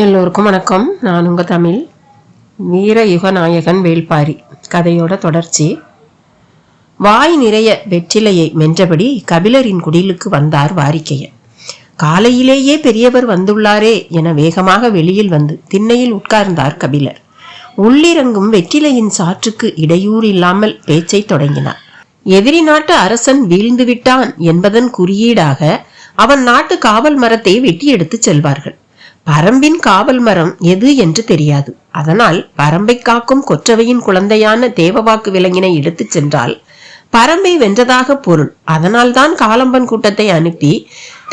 எல்லோருக்கும் வணக்கம். நான் உங்கள் தமிழ் வீர யுகநாயகன் வேள்பாரி கதையோட தொடர்ச்சி. வாய் நிறைய வெற்றிலையை மென்றபடி கபிலரின் குடிலுக்கு வந்தார் வாரிக்கையன். காலையிலேயே பெரியவர் வந்துள்ளாரே என வேகமாக வெளியில் வந்து திண்ணையில் உட்கார்ந்தார் கபிலர். உள்ளிறங்கும் வெற்றிலையின் சாற்றுக்கு இடையூறு இல்லாமல் பேச்சை தொடங்கினார். எதிரி நாட்டு அரசன் வீழ்ந்து விட்டான் என்பதன் குறியீடாக அவன் நாட்டு காவல் மரத்தை வெட்டி எடுத்து செல்வார்கள். பரம்பின் காவல் மரம் எது என்று தெரியாது. அதனால் பரம்பை காக்கும் கொற்றவையின் குழந்தையான தேவவாக்கு விலங்கினை எடுத்து சென்றால் பரம்பை வென்றதாக பொருள். அதனால் தான் காலம்பன் கூட்டத்தை அனுப்பி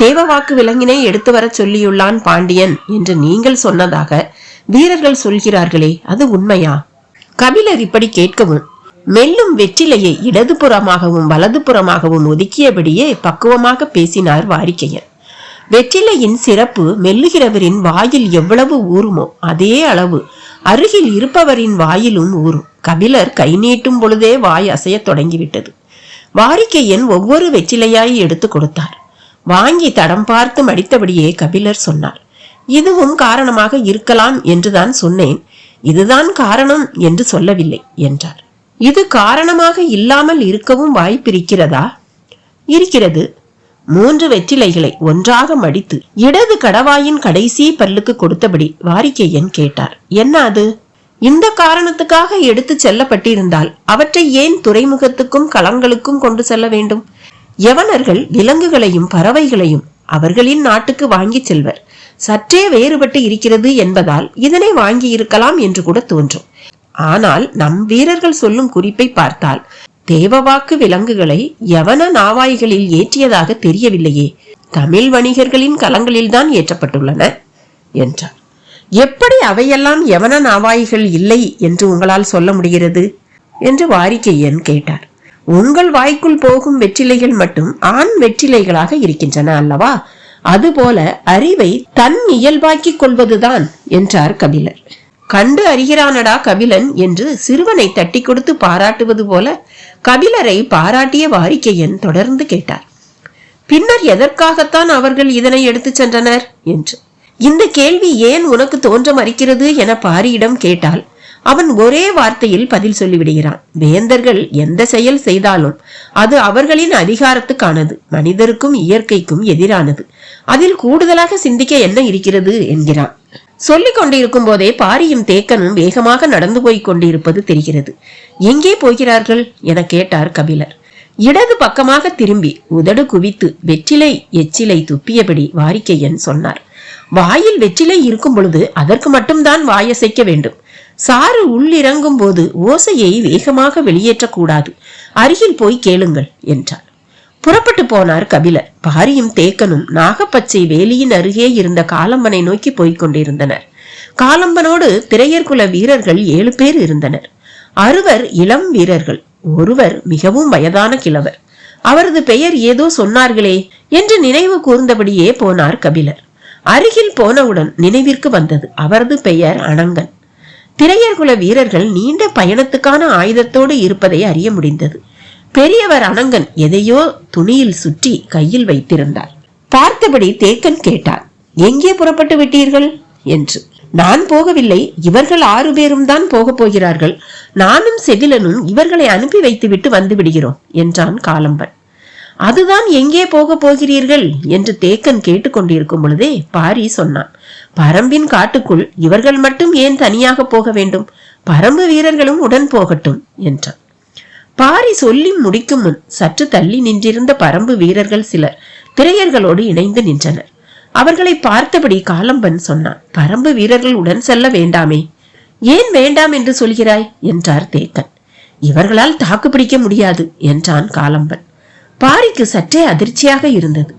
தேவவாக்கு விலங்கினை எடுத்து வர சொல்லியுள்ளான் பாண்டியன் என்று நீங்கள் சொன்னதாக வீரர்கள் சொல்கிறார்களே, அது உண்மையா? கபிலர் இப்படி கேட்கவும் மெல்லும் வெற்றிலையை இடதுபுறமாகவும் வலதுபுறமாகவும் ஒதுக்கியபடியே பக்குவமாக பேசினார் வாரிக்கையன். வெற்றிலையின் சிறப்பு மெல்லுகிறவரின் வாயில் எவ்வளவு ஊறுமோ அதே அளவு அருகில் இருப்பவரின் வாயிலும் ஊறும். கபிலர் கை நீட்டும் பொழுதே வாய் அசைய தொடங்கிவிட்டது. வாரிக்கையன் ஒவ்வொரு வெற்றிலையாய் எடுத்து கொடுத்தார். வாங்கி தடம் பார்த்து மடித்தபடியே கபிலர் சொன்னார், இதுவும் காரணமாக இருக்கலாம் என்றுதான் சொன்னேன், இதுதான் காரணம் என்று சொல்லவில்லை என்றார். இது காரணமாக இல்லாமல் இருக்கவும் வாய்ப்பிருக்கிறதா? இருக்கிறது. 3 வெற்றிலைகளை ஒன்றாக மடித்து இடது கடவாயின் கடைசி பல்லுக்கு கொடுத்தபடி வாரிக்கையன் கேட்டார், என்ன அது? இந்த காரணத்துக்காக எடுத்து செல்லப்பட்டிருந்தால் அவற்றை ஏன் துறைமுகத்துக்கும் களங்களுக்கும் கொண்டு செல்ல வேண்டும்? யவனர்கள் விலங்குகளையும் பறவைகளையும் அவர்களின் நாட்டுக்கு வாங்கி செல்வர். சற்றே வேறுபட்டு இருக்கிறது என்பதால் இதனை வாங்கி இருக்கலாம் என்று கூட தோன்றும். ஆனால் நம் வீரர்கள் சொல்லும் குறிப்பை பார்த்தால் தேவவாக்கு விலங்குகளை யவன நாவாய்களில் ஏற்றியதாக தெரியவில்லையே, தமிழ் வணிகர்களின் களங்களில்தான் ஏற்றப்பட்டுள்ளன என்றார். எப்படி அவையெல்லாம் யவன நாவாய்கள் இல்லை என்று உங்களால் சொல்ல முடிகிறது என்று வாரிக்கையன் கேட்டார். உங்கள் வாய்க்குள் போகும் வெற்றிலைகள் மட்டும் ஆண் வெற்றிலைகளாக இருக்கின்றன அல்லவா? அதுபோல அறிவை தன் இயல்பாக்கிக் கொள்வதுதான் என்றார் கபிலர். கண்டு அறிகிறானடா கபிலன் என்று சிறுவனை தட்டி கொடுத்து பாராட்டுவது போல கபிலரை பாராட்டிய வாரிக்கையன் தொடர்ந்து கேட்டார், பின்னர் எதற்காகத்தான் அவர்கள் இதனை எடுத்து சென்றனர் என்று. இந்த கேள்வி ஏன் உனக்கு தோன்ற மறுக்கிறது என பாரியிடம் கேட்டால் அவன் ஒரே வார்த்தையில் பதில் சொல்லிவிடுகிறான். வேந்தர்கள் எந்த செயல் செய்தாலும் அது அவர்களின் அதிகாரத்துக்கானது, மனிதருக்கும் இயற்கைக்கும் எதிரானது, அதில் கூடுதலாக சிந்திக்க என்ன இருக்கிறது என்கிறான். சொல்லிக் கொண்டிருக்கும் போதே பாரியும் தேக்கனும் வேகமாக நடந்து போய் கொண்டிருப்பது தெரிகிறது. எங்கே போகிறார்கள் என கேட்டார் கபிலர். இடது பக்கமாக திரும்பி உதடு குவித்து வெற்றிலை எச்சிலை துப்பியபடி வாரிக்கையன் சொன்னார், வாயில் வெற்றிலை இருக்கும் பொழுது அதற்கு மட்டும்தான் வாயசைக்க வேண்டும். சாறு உள்ளிறங்கும் போது ஓசையை வேகமாக வெளியேற்றக்கூடாது. அருகில் போய் கேளுங்கள் என்றார். புறப்பட்டு போனார் கபிலர். பாரியும் தேக்கனும் நாகப்பச்சை வேலியின் அருகே இருந்த காலம்பனை நோக்கி போய்க் கொண்டிருந்தனர். காலம்பனோடு திரையர்குல வீரர்கள் 7 பேர் இருந்தனர். 6 இளம் வீரர்கள், ஒருவர் மிகவும் வயதான கிழவர். அவரது பெயர் ஏதோ சொன்னார்களே என்று நினைவு கூர்ந்தபடியே போனார் கபிலர். அருகில் போனவுடன் நினைவிற்கு வந்தது, அவரது பெயர் அனங்கன். திரையர்குல வீரர்கள் நீண்ட பயணத்துக்கான ஆயுதத்தோடு இருப்பதை அறிய முடிந்தது. பெரியவர் அனங்கன் எதையோ துணியில் சுற்றி கையில் வைத்திருந்தார். பார்த்தபடி தேக்கன் கேட்டார், எங்கே புறப்பட்டு விட்டீர்கள் என்று. நான் போகவில்லை, இவர்கள் 6 பேரும் தான் போக போகிறார்கள். நானும் செதிலனும் இவர்களை அனுப்பி வைத்து விட்டு வந்து விடுகிறோம் என்றான் காலம்பன். அதுதான் எங்கே போக போகிறீர்கள் என்று தேக்கன் கேட்டுக்கொண்டிருக்கும் பொழுதே பாரி சொன்னான், பரம்பின் காட்டுக்குள் இவர்கள் மட்டும் ஏன் தனியாக போக வேண்டும்? பரம்பு வீரர்களும் உடன் போகட்டும் என்றான். பாரி சொல்லி முடிக்கும் முன் சற்று தள்ளி நின்றிருந்த பரம்பு வீரர்கள் சிலர் திரையர்களோடு இணைந்து நின்றனர். அவர்களை பார்த்தபடி காலம்பன் சொன்னான், பரம்பு வீரர்கள் உடன் செல்ல வேண்டாமே. ஏன் வேண்டாம் என்று சொல்கிறாய் என்றார் தேக்கன். இவர்களால் தாக்கு பிடிக்க முடியாது என்றான் காலம்பன். பாரிக்கு சற்றே அதிர்ச்சியாக இருந்தது.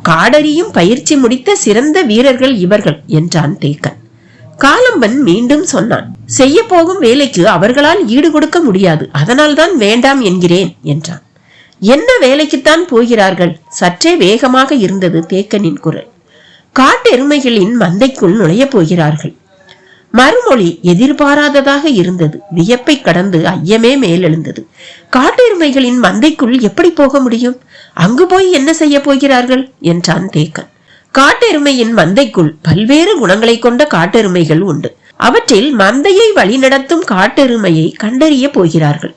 காடறியும் பயிற்சி முடித்த சிறந்த வீரர்கள் இவர்கள் என்றான் தேக்கன். காலம்பன் மீண்டும் சொன்னான், செய்ய போகும் வேலைக்கு அவர்களால் ஈடு கொடுக்க முடியாது, அதனால் தான் வேண்டாம் என்கிறேன் என்றான். என்ன வேலைக்குத்தான் போகிறார்கள்? சற்றே வேகமாக இருந்தது தேக்கனின் குரல். காட்டெருமைகளின் மந்தைக்குள் நுழைய போகிறார்கள். மறுமொழி எதிர்பாராததாக இருந்தது. வியப்பை கடந்து ஐயமே மேலெழுந்தது. காட்டெருமைகளின் மந்தைக்குள் எப்படி போக முடியும்? அங்கு போய் என்ன செய்ய போகிறார்கள் என்றான் தேக்கன். காட்டெருமையின் மந்தைக்குள் பல்வேறு குணங்களை கொண்ட காட்டெருமைகள் உண்டு. அவற்றில் மந்தையை வழிநடத்தும் காட்டெருமையை கண்டறிய போகிறார்கள்.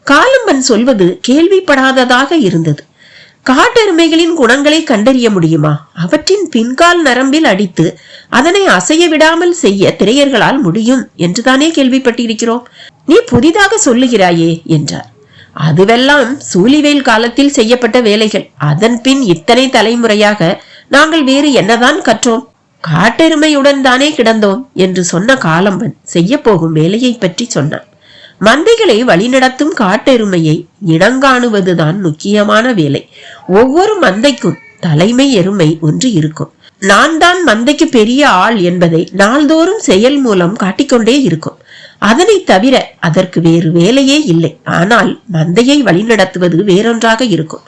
காலம்பன் சொல்வது கேள்விப்படாததாக இருந்தது. காட்டெருமைகளின் குணங்களை கண்டறிய முடியுமா? அவற்றின் பின்கால் நரம்பில் அடித்து அதனை அசைய விடாமல் செய்ய திரையர்களால் முடியும் என்றுதானே கேள்விப்பட்டிருக்கிறோம். நீ புதிதாக சொல்லுகிறாயே என்றார். அதுவெல்லாம் சூழிவேல் காலத்தில் செய்யப்பட்ட வேலைகள். அதன் பின் இத்தனை தலைமுறையாக நாங்கள் வேறு என்னதான் கற்றோம்? காட்டெருமையுடன் தானே கிடந்தோம் என்று சொன்ன காலம்பன் செய்ய போகும் வேலையை பற்றி சொன்னான். மந்தைகளை வழிநடத்தும் காட்டெருமையை இனங்காணுவதுதான் முக்கியமான வேலை. ஒவ்வொரு மந்தைக்கும் தலைமை எருமை ஒன்று இருக்கும். நான் தான் மந்தைக்கு பெரிய ஆள் என்பதை நாள்தோறும் செயல் மூலம் காட்டிக்கொண்டே இருக்கும். அதனை தவிர அதற்கு வேறு வேலையே இல்லை. ஆனால் மந்தையை வழிநடத்துவது வேறொன்றாக இருக்கும்.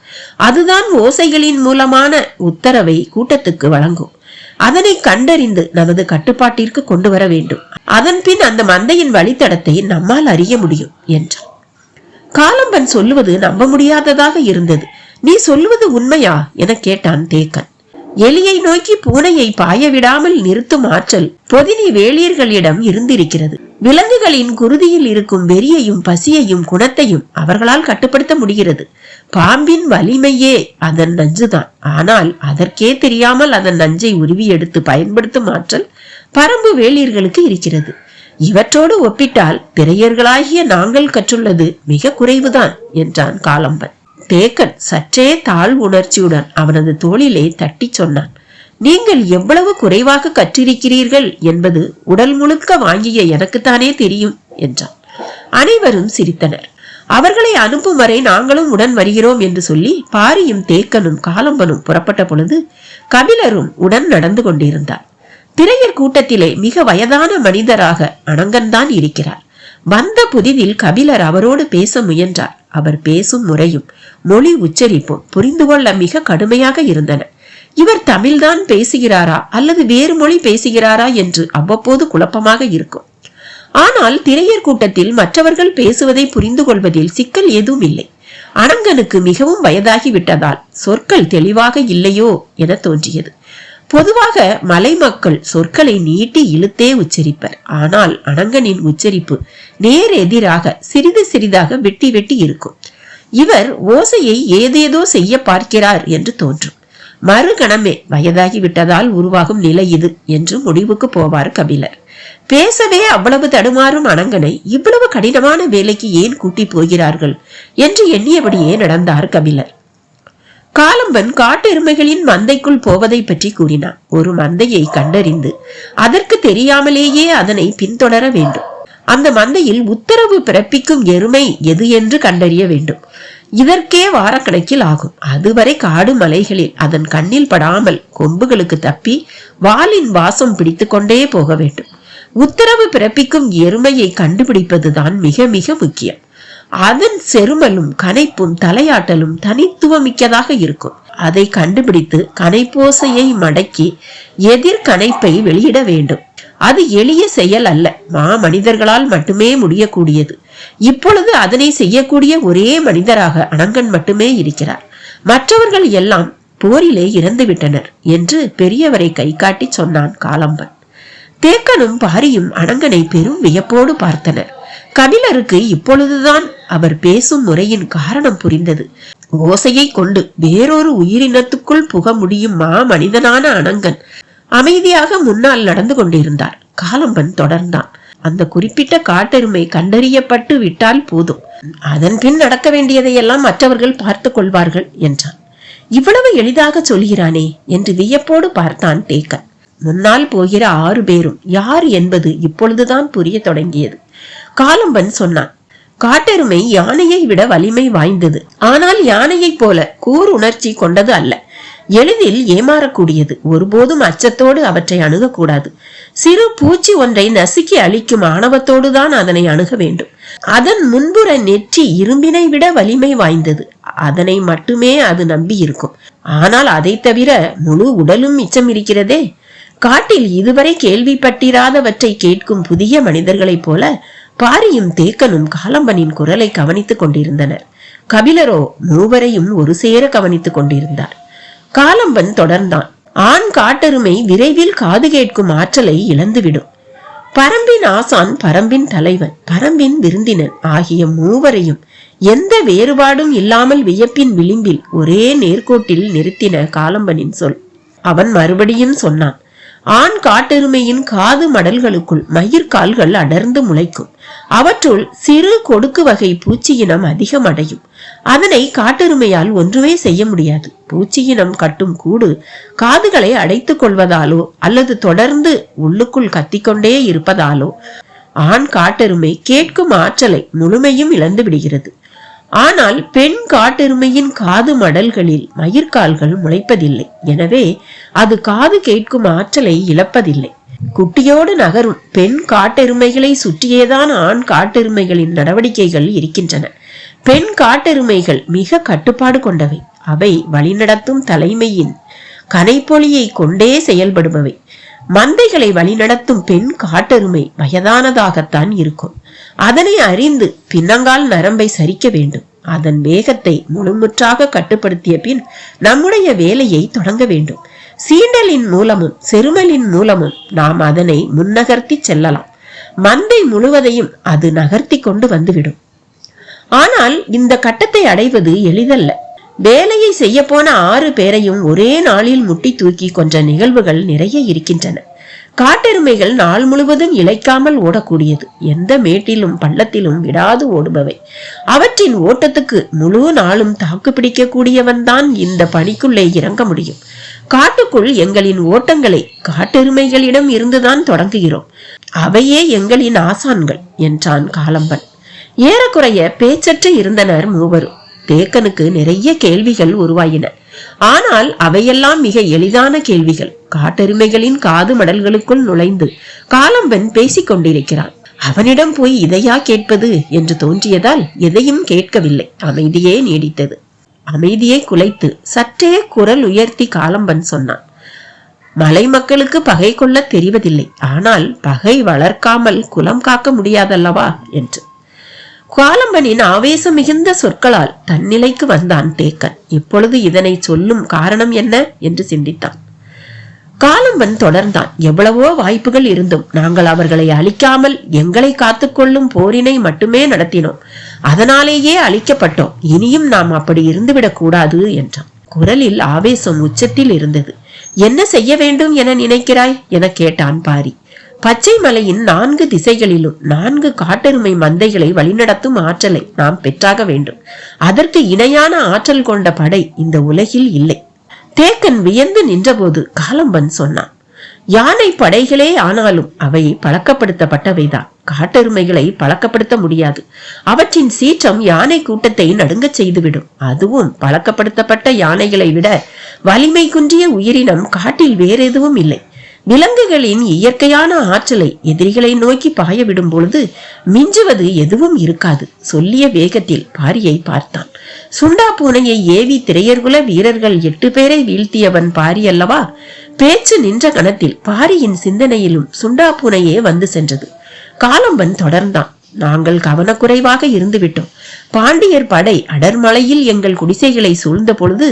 அதுதான் ஓசைகளின் மூலமான உத்தரவை கூட்டத்துக்கு வழங்கும். அதனை கண்டறிந்து நமது கட்டுப்பாட்டிற்கு கொண்டு வர வேண்டும். அதன் பின் அந்த மந்தையின் வழித்தடத்தை நம்மால் அறிய முடியும் என்றார். காலம்பன் சொல்லுவது நம்ப முடியாததாக இருந்தது. நீ சொல்லுவது உண்மையா என கேட்டான் தேக்கன். எலியை நோக்கி பூனையை பாய விடாமல் நிறுத்தும் ஆற்றல் பொதினி வேளியர்களிடம் இருந்திருக்கிறது. விலங்குகளின் குருதியில் இருக்கும் வெறியையும் பசியையும் குணத்தையும் அவர்களால் கட்டுப்படுத்த முடிகிறது. பாம்பின் வலிமையே அதன் நஞ்சுதான். ஆனால் அதற்கே தெரியாமல் அதன் நஞ்சை உருவி எடுத்து பயன்படுத்தும் ஆற்றல் பரம்பு வேளியர்களுக்கு இருக்கிறது. இவற்றோடு ஒப்பிட்டால் திரையர்களாகிய நாங்கள் கற்றுள்ளது மிக குறைவுதான் என்றான் காலம்பன். தேக்கன் சற்றே தாழ் உணர்ச்சியுடன் அவனது தோளிலே தட்டி சொன்னான். நீங்கள் எவ்வளவு குறைவாக கற்றிருக்கிறீர்கள் என்பது உடல் முழுக்க வாங்கிய எனக்குத்தானே தெரியும் என்றான். அனைவரும் சிரித்தனர். அவர்களை அனுப்பும் வரை நாங்களும் உடன் வருகிறோம் என்று சொல்லி பாரியும் தேக்கனும் காலம்பனும் புறப்பட்ட பொழுது கபிலரும் உடன் நடந்து கொண்டிருந்தார். திரையர் கூட்டத்திலே மிக வயதான மனிதராக அனங்கன்தான் இருக்கிறார். வந்த புதிதில் கபிலர் அவரோடு பேச முயன்றார். அவர் பேசும் முறையும் மொழி உச்சரிப்பும் புரிந்து கொள்ள மிக கடுமையாக இருந்தன. இவர் தமிழ்தான் பேசுகிறாரா அல்லது வேறு மொழி பேசுகிறாரா என்று அவ்வப்போது குழப்பமாக இருக்கும். ஆனால் திரையர் கூட்டத்தில் மற்றவர்கள் பேசுவதை புரிந்து கொள்வதில் சிக்கல் எதுவும் இல்லை. அனங்கனுக்கு மிகவும் வயதாகி விட்டதால் சொற்கள் தெளிவாக இல்லையோ என தோன்றியது. பொதுவாக மலை மக்கள் சொற்களை நீட்டி இழுத்தே உச்சரிப்பர். ஆனால் அனங்கனின் உச்சரிப்பு நேர் எதிராக சிறிது சிறிதாக வெட்டி வெட்டி இருக்கும். இவர் ஓசையை ஏதேதோ செய்ய பார்க்கிறார் என்று தோன்றும். மறுகணமே வயதாகி விட்டதால் உருவாகும் நிலை இது என்று முடிவுக்கு போவார் கபிலர். பேசவே அவ்வளவு தடுமாறும் அனங்கனை இவ்வளவு கடினமான வேலைக்கு ஏன் கூட்டி போகிறார்கள் என்று எண்ணியபடியே நடந்தார் கபிலர். காலம்பன் காட்டெருமைகளின் மந்தைக்குள் போவதை பற்றி கூறினான். ஒரு மந்தையை கண்டறிந்து அதற்கு தெரியாமலேயே அதனை பின்தொடர வேண்டும். அந்த மந்தையில் உத்தரவு பிறப்பிக்கும் எருமை எது என்று கண்டறிய வேண்டும். இதற்கே வாரக்கணக்கில் ஆகும். அதுவரை காடு மலைகளில் அதன் கண்ணில் படாமல் கொம்புகளுக்கு தப்பி வாலின் வாசம் பிடித்து கொண்டே போக வேண்டும். உத்தரவு பிறப்பிக்கும் எருமையை கண்டுபிடிப்பதுதான் மிக மிக முக்கியம். அதன் செருமலும் கனைப்பும் தலையாட்டலும் தனித்துவமிக்கதாக இருக்கும். அதை கண்டுபிடித்து கனைப்போசையை மடக்கி எதிர் கனைப்பை வெளியிட வேண்டும். அது எளிய செயல் அல்ல, மனிதர்களால் மட்டுமே முடியக்கூடியது. இப்பொழுது அதனை செய்யக்கூடிய ஒரே மனிதராக அனங்கன் மட்டுமே இருக்கிறார். மற்றவர்கள் எல்லாம் போரிலே இறந்து விட்டனர் என்று பெரியவரை கை காட்டி சொன்னான் காலம்பன். தேக்கனும் பாரியும் அனங்கனை பெரும் வியப்போடு பார்த்தனர். கபிலருக்கு இப்பொழுதுதான் அவர் பேசும் முறையின் காரணம் புரிந்தது. ஓசையை கொண்டு வேறொரு உயிரினத்துக்குள் புக முடியும் மனிதனான அனங்கன் அமைதியாக முன்னால் நடந்து கொண்டிருந்தார். காலம்பன் தொடர்ந்தான். அந்த குறிப்பிட்ட காட்டெருமை கண்டறியப்பட்டு விட்டால் போதும், அதன் பின் நடக்க வேண்டியதையெல்லாம் மற்றவர்கள் பார்த்து கொள்வார்கள் என்றான். இவ்வளவு எளிதாக சொல்கிறானே என்று வியப்போடு பார்த்தான் தேக்கன். முன்னால் போகிற 6 பேரும் யார் என்பது இப்பொழுதுதான் புரிய தொடங்கியது. காலம்பன் சொன்னான். காட்டெருமை யானையை விட வலிமை வாய்ந்தது. ஆனால் யானையை போல கூர் உணர்ச்சி கொண்டது அல்ல. எளிதில் ஏமாறக்கூடியது. ஒருபோதும் அச்சத்தோடு அவற்றை அணுகக்கூடாது. சிறு பூச்சி ஒன்றை நசுக்கி அழிக்கும் ஆணவத்தோடுதான் அதனை அணுக வேண்டும். அதன் முன்புற நெற்றி இரும்பினை விட வலிமை வாய்ந்தது. அதனை மட்டுமே அது நம்பி இருக்கும். ஆனால் அதை தவிர முழு உடலும் மிச்சம் இருக்கிறதே. காட்டில் இதுவரை கேள்விப்பட்டிராதவற்றை கேட்கும் புதிய மனிதர்களைப் போல பாரியும் தேக்கனும் காலம்பனின் குரலை கவனித்துக் கொண்டிருந்தனர். கபிலரோ மூவரையும் ஒரு சேர கவனித்துக் கொண்டிருந்தார். காலம்பன் தொடர்ந்தான். ஆண் காட்டெருமை விரைவில் காது கேட்கும் ஆற்றலை இழந்துவிடும். பரம்பின் ஆசான், பரம்பின் தலைவன், பரம்பின் விருந்தினன் ஆகிய மூவரையும் எந்த வேறுபாடும் இல்லாமல் வியப்பின் விளிம்பில் ஒரே நேர்கோட்டில் நிறுத்தின காலம்பனின் சொல். அவன் மறுபடியும் சொன்னான், ஆண் காட்டெருமையின் காது மடல்களுக்குள் மயிர்கால்கள் அடர்ந்து முளைக்கும். அவற்றுள் சிறு கொடுக்கு வகை பூச்சியினம் அதிகம் அடையும். அதனை காட்டெருமையால் ஒன்றுமே செய்ய முடியாது. பூச்சியினம் கட்டும் கூடு காதுகளை அடைத்துக் கொள்வதாலோ அல்லது தொடர்ந்து உள்ளுக்குள் கத்திக்கொண்டே இருப்பதாலோ ஆண் காட்டெருமை கேட்கும் ஆற்றலை முழுமையும் இழந்து விடுகிறது. ஆனால் பெண் காட்டெருமையின் காது மடல்களில் மயிர்கால்கள் முளைப்பதில்லை. எனவே அது காது கேட்கும் ஆற்றலை இழப்பதில்லை. குட்டியோடு நகரும் பெண் காட்டெருமைகளை சுற்றியேதான் ஆண் காட்டெருமைகளின் நடவடிக்கைகள் இருக்கின்றன. பெண் காட்டெருமைகள் மிக கட்டுப்பாடு கொண்டவை. அவை வழிநடத்தும் தலைமையின் கனைப்பொலியை கொண்டே செயல்படுபவை. மந்தைகளை வழிநடத்தும் பெண் காட்டெருமை வயதானதாகத்தான் இருக்கும். அதனை அறிந்து பின்னங்கால் நரம்பை சரிக்க வேண்டும். அதன் வேகத்தை முழுமுற்றாக கட்டுப்படுத்திய பின் நம்முடைய வேலையை தொடங்க வேண்டும். சீண்டலின் மூலமும் செருமலின் மூலமும் நாம் அதனை முன்னகர்த்தி செல்லலாம். மந்தை முழுவதையும் அது நகர்த்தி கொண்டு வந்துவிடும். ஆனால் இந்த கட்டத்தை அடைவது எளிதல்ல. வேலையை செய்ய போன 6 பேரையும் ஒரே நாளில் முட்டி தூக்கி கொன்ற நிகழ்வுகள் நிறைய இருக்கின்றன. காட்டெருமைகள் நாள் முழுவதும் இளைக்காமல் ஓடக்கூடியது. எந்த மேட்டிலும் பள்ளத்திலும் விடாது ஓடுபவை. அவற்றின் ஓட்டத்துக்கு முழு நாளும் தாக்கு பிடிக்க கூடியவன் தான் இந்த பணிக்குள்ளே இறங்க முடியும். காட்டுக்குள் எங்களின் ஓட்டங்களை காட்டெருமைகளிடம் இருந்துதான் தொடங்குகிறோம். அவையே எங்களின் ஆசான்கள் என்றான் காலம்பன். ஏறக்குறைய பேச்சற்று இருந்தனர் மூவரும். தேக்கனுக்கு நிறைய கேள்விகள் உருவாயின. ஆனால் அவையெல்லாம் மிக எளிதான கேள்விகள். காட்டெருமைகளின் காது மடல்களுக்குள் நுழைந்து காலம்பன் பேசிக் கொண்டிருக்கிறான். அவனிடம் போய் இதையா கேட்பது என்று தோன்றியதால் எதையும் கேட்கவில்லை. அமைதியே நீடித்தது. அமைதியை குலைத்து சற்றே குரல் உயர்த்தி காலம்பன் சொன்னான், மலை மக்களுக்கு பகை கொள்ள தெரிவதில்லை. ஆனால் பகை வளர்க்காமல் குலம் காக்க முடியாதல்லவா என்று. காலம்பனின் ஆவேசம் மிகுந்த சொற்களால் தன்னிலைக்கு வந்தான் தேக்கன். இப்பொழுது இதனை சொல்லும் காரணம் என்ன என்று சிந்தித்தான். காலம்பன் தொடர்ந்தான், எவ்வளவோ வாய்ப்புகள் இருந்தும் நாங்கள் அவர்களை அழிக்காமல் எங்களை காத்துக்கொள்ளும் போரினை மட்டுமே நடத்தினோம். அதனாலேயே அழிக்கப்பட்டோம். இனியும் நாம் அப்படி இருந்துவிடக் கூடாது என்றான். குரலில் ஆவேசம் உச்சத்தில் இருந்தது. என்ன செய்ய வேண்டும் என நினைக்கிறாய் என கேட்டான் பாரி. பச்சை மலையின் 4 திசைகளிலும் 4 காட்டெருமை மந்தைகளை வழிநடத்தும் ஆற்றலை நாம் பெற்றாக வேண்டும். அதற்கு இணையான ஆற்றல் கொண்ட படை இந்த உலகில் இல்லை. தேக்கன் வியந்து நின்றபோது காலம்பன் சொன்னான், யானை படைகளே ஆனாலும் அவை பழக்கப்படுத்தப்பட்டவைதான். காட்டெருமைகளை பழக்கப்படுத்த முடியாது. அவற்றின் சீற்றம் யானை கூட்டத்தை நடுங்க செய்துவிடும். அதுவும் பழக்கப்படுத்தப்பட்ட யானைகளை விட வலிமை குன்றிய உயிரினம் காட்டில் வேறெதுவும் இல்லை. விலங்குகளின் இயற்கையான ஆற்றலை எதிரிகளை நோக்கி பாய விடும் பொழுது மிஞ்சுவது எதுவும் இருக்காது. சொல்லிய வேகத்தில் பாரியை பார்த்தான். சுண்டா பூனையை ஏவி திரையர்குல வீரர்கள் 8 பேரை வீழ்த்தியவன் பாரி அல்லவா? பேச்சு நின்ற கணத்தில் பாரியின் சிந்தனையிலும் சுண்டா பூனையே வந்து சென்றது. காலம்பன் தொடர்ந்தான், நாங்கள் கவனக்குறைவாக இருந்து விட்டோம். பாண்டியர் படை அடர்மலையில் எங்கள் குடிசைகளை சூழ்ந்த பொழுது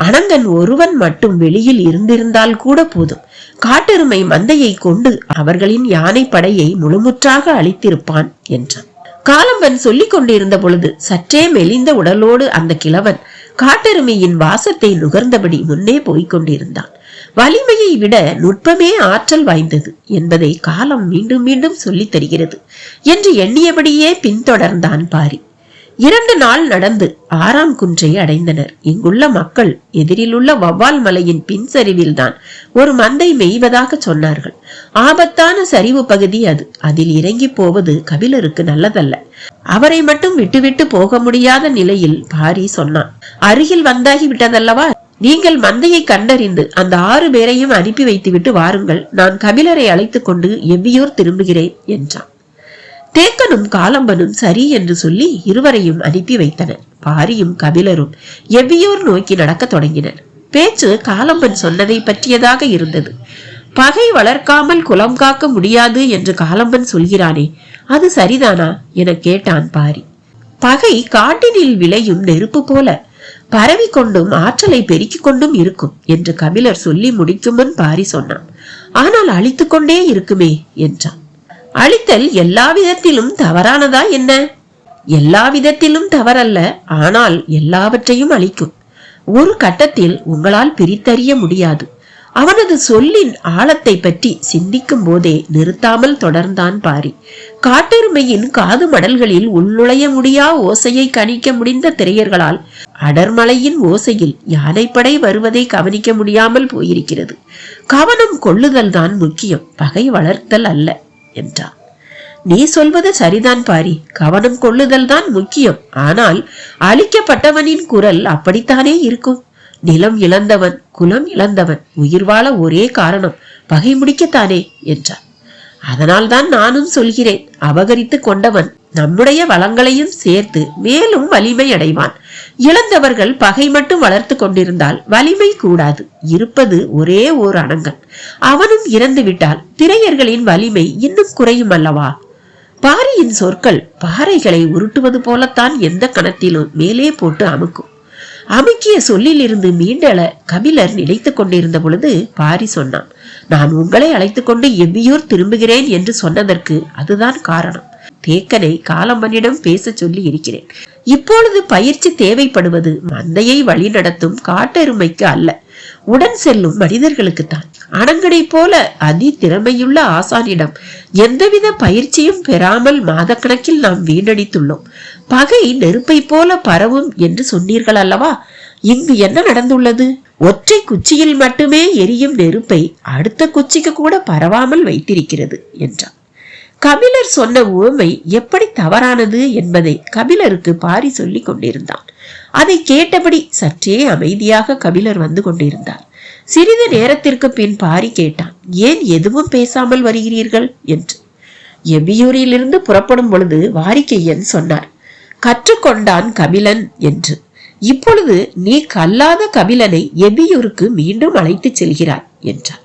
அனங்கன் ஒருவன் மட்டும் வெளியில் இருந்திருந்தால் கூட போதும். காட்டெருமை மந்தையை கொண்டு அவர்களின் யானை படையை முழுமுற்றாக அழித்திருப்பான் என்றான். காலம்பன் சொல்லிக் கொண்டிருந்த பொழுது சற்றே மெலிந்த உடலோடு அந்த கிழவன் காட்டெருமையின் வாசத்தை நுகர்ந்தபடி முன்னே போய்கொண்டிருந்தான். வலிமையை விட நுட்பமே ஆற்றல் வாய்ந்தது என்பதை காலம் மீண்டும் மீண்டும் சொல்லித் தருகிறது என்று எண்ணியபடியே பின்தொடர்ந்தான் பாரி. 2 நாள் நடந்து 6ஆம் குன்றை அடைந்தனர். இங்குள்ள மக்கள் எதிரிலுள்ள வவ்வால் மலையின் பின்சரிவில் தான் ஒரு மந்தை மேய்வதாக சொன்னார்கள். ஆபத்தான சரிவு பகுதி அது. அதில் இறங்கி போவது கபிலருக்கு நல்லதல்ல. அவரை மட்டும் விட்டுவிட்டு போக முடியாத நிலையில் பாரி சொன்னான், அருகில் வந்தாகி விட்டதல்லவா? நீங்கள் மந்தையை கண்டறிந்து அந்த 6 பேரையும் அனுப்பி வைத்துவிட்டு வாருங்கள். நான் கபிலரை அழைத்துக் கொண்டு எவ்வியூர் திரும்புகிறேன் என்றான். தேக்கனும் காலம்பனும் சரி என்று சொல்லி இருவரையும் அனுப்பி வைத்தனர். பாரியும் கபிலரும் எவ்வியூர் நோக்கி நடக்க தொடங்கினர். பேச்சு காலம்பன் சொன்னதை பற்றியதாக இருந்தது. பகை வளர்க்காமல் குலம் காக்க முடியாது என்று காலம்பன் சொல்கிறானே, அது சரிதானா என கேட்டான் பாரி. பகை காட்டினில் விளையும் நெருப்பு போல. பரவி கொண்டும் ஆற்றலை பெருக்கிக் கொண்டும் இருக்கும் என்று கபிலர் சொல்லி முடிக்கும் முன் பாரி சொன்னான். ஆனால் அழித்து கொண்டே இருக்குமே என்றான். அழித்தல் எல்லா விதத்திலும் தவறானதா என்ன? எல்லா விதத்திலும் தவறல்ல, ஆனால் எல்லாவற்றையும் அழிக்கும். ஒரு கட்டத்தில் உங்களால் பிரித்தறிய முடியாது. அவனது சொல்லின் ஆழத்தை பற்றி சிந்திக்கும் போதே நிறுத்தாமல் தொடர்ந்தான் பாரி. காட்டெருமையின் காது மடல்களில் உள்நுழைய முடியா ஓசையை கணிக்க முடிந்த திரையர்களால் அடர்மலையின் ஓசையில் யானைப்படை வருவதை கவனிக்க முடியாமல் போயிருக்கிறது. கவனம் கொள்ளுதல் தான் முக்கியம், பகை வளர்த்தல் அல்ல என்றார். நீ சொல்வது சரிதான் பாரி, கவனம் கொள்ளுதல் தான் முக்கியம். ஆனால் அழிக்கப்பட்டவனின் குரல் அப்படித்தானே இருக்கும். நிலம் இழந்தவன், குலம் இழந்தவன், உயிர் வாழ ஒரே காரணம் பகை முடிக்கத்தானே என்றார். அதனால் தான் நானும் சொல்கிறேன், அபகரித்து கொண்டவன் நம்முடைய வளங்களையும் சேர்த்து மேலும் வலிமை அடைவான். இழந்தவர்கள் பகை மட்டும் வளர்த்து கொண்டிருந்தால் வலிமை கூடாது. இருப்பது ஒரே ஓர் அணங்கன், அவனும் இறந்து விட்டால் திரையர்களின் வலிமை இன்னும் குறையும் அல்லவா? பாரியின் சொற்கள் பாறைகளை உருட்டுவது போலத்தான் எந்த கணத்திலும் மேலே போட்டு அமுக்கும். அமுக்கிய சொல்லில் இருந்து மீண்டெழ கபிலர் நினைத்துக் கொண்டிருந்த பொழுது பாரி சொன்னான். நான் உங்களை அழைத்துக் கொண்டு எவ்வியூர் திரும்புகிறேன் என்று சொன்னதற்கு அதுதான் காரணம். தேக்கனை காலம்பனிடம் பேச சொல்லி இருக்கிறேன். இப்பொழுது பயிற்சி தேவைப்படுவது மந்தையை வழி நடத்தும் காட்டெருமைக்கு அல்ல, உடன் செல்லும் மனிதர்களுக்குத்தான். அணங்கடை போல அதி திறமையுள்ள ஆசானிடம் எந்தவித பயிற்சியும் பெறாமல் மாதக்கணக்கில் நாம் வீணடித்துள்ளோம். பகை நெருப்பை போல பரவும் என்று சொன்னீர்கள் அல்லவா? இங்கு என்ன நடந்துள்ளது? ஒற்றை குச்சியில் மட்டுமே எரியும் நெருப்பை அடுத்த குச்சிக்கு கூட பரவாமல் வைத்திருக்கிறது என்றார். கபிலர் சொன்ன உவமை எப்படி தவறானது என்பதை கபிலருக்கு பாரி சொல்லி கொண்டிருந்தான். அதை கேட்டபடி சற்றே அமைதியாக கபிலர் வந்து கொண்டிருந்தார். சிறிது நேரத்திற்கு பின் பாரி கேட்டான், ஏன் எதுவும் பேசாமல் வருகிறீர்கள் என்று. எவ்வியூரிலிருந்து புறப்படும் பொழுது வாரிக்கையன் சொன்னார், கற்றுக்கொண்டான் கபிலன் என்று. இப்பொழுது நீ கல்லாத கபிலனை எவ்வியூருக்கு மீண்டும் அழைத்து செல்கிறாய் என்றார்.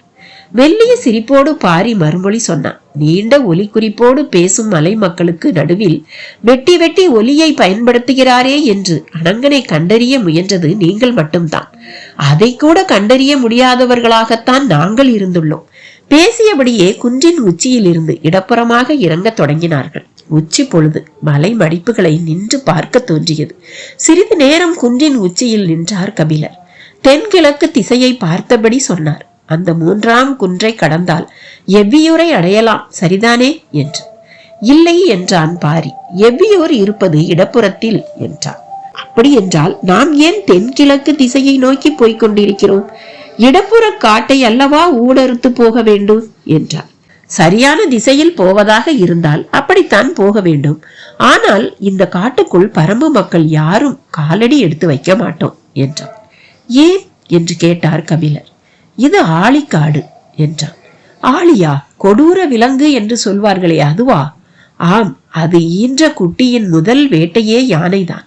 மெல்லிய சிரிப்போடு பாரி மறுமொழி சொன்னான். நீண்ட ஒலி குறிப்போடு பேசும் மலை மக்களுக்கு நடுவில் வெட்டி வெட்டி ஒலியை பயன்படுத்துகிறாரே என்று அணங்கனை கண்டறிய முயன்றது நீங்கள் மட்டும்தான். அதை கூட கண்டறிய முடியாதவர்களாகத்தான் நாங்கள் இருந்துள்ளோம். பேசியபடியே குன்றின் உச்சியில் இருந்து இடப்புறமாக இறங்க தொடங்கினார்கள். உச்சி பொழுது மலை மடிப்புகளை நின்று பார்க்க தோன்றியது. சிறிது நேரம் குன்றின் உச்சியில் நின்றார் கபிலர். தென்கிழக்கு திசையை பார்த்தபடி சொன்னார். அந்த மூன்றாம் குன்றை கடந்தால் எவ்வியூரை அடையலாம், சரிதானே என்று. இல்லை என்றான் பாரி. எவ்வியூர் இருப்பது இடப்புறத்தில் என்றான். அப்படி என்றால் நாம் ஏன் தென்கிழக்கு திசையை நோக்கி போய்கொண்டிருக்கிறோம்? இடப்புற காட்டை அல்லவா ஊடறுத்து போக வேண்டும் என்றார். சரியான திசையில் போவதாக இருந்தால் அப்படித்தான் போக வேண்டும். ஆனால் இந்த காட்டுக்குள் பரம்பு மக்கள் யாரும் காலடி எடுத்து வைக்க மாட்டோம் என்றார். ஏன் என்று கேட்டார் கபிலர். இது ஆழிக்காடு என்றான். ஆழியா? கொடூர விலங்கு என்று சொல்வார்களே அதுவா? ஆம், அது ஈன்ற குட்டியின் முதல் வேட்டையே யானைதான்.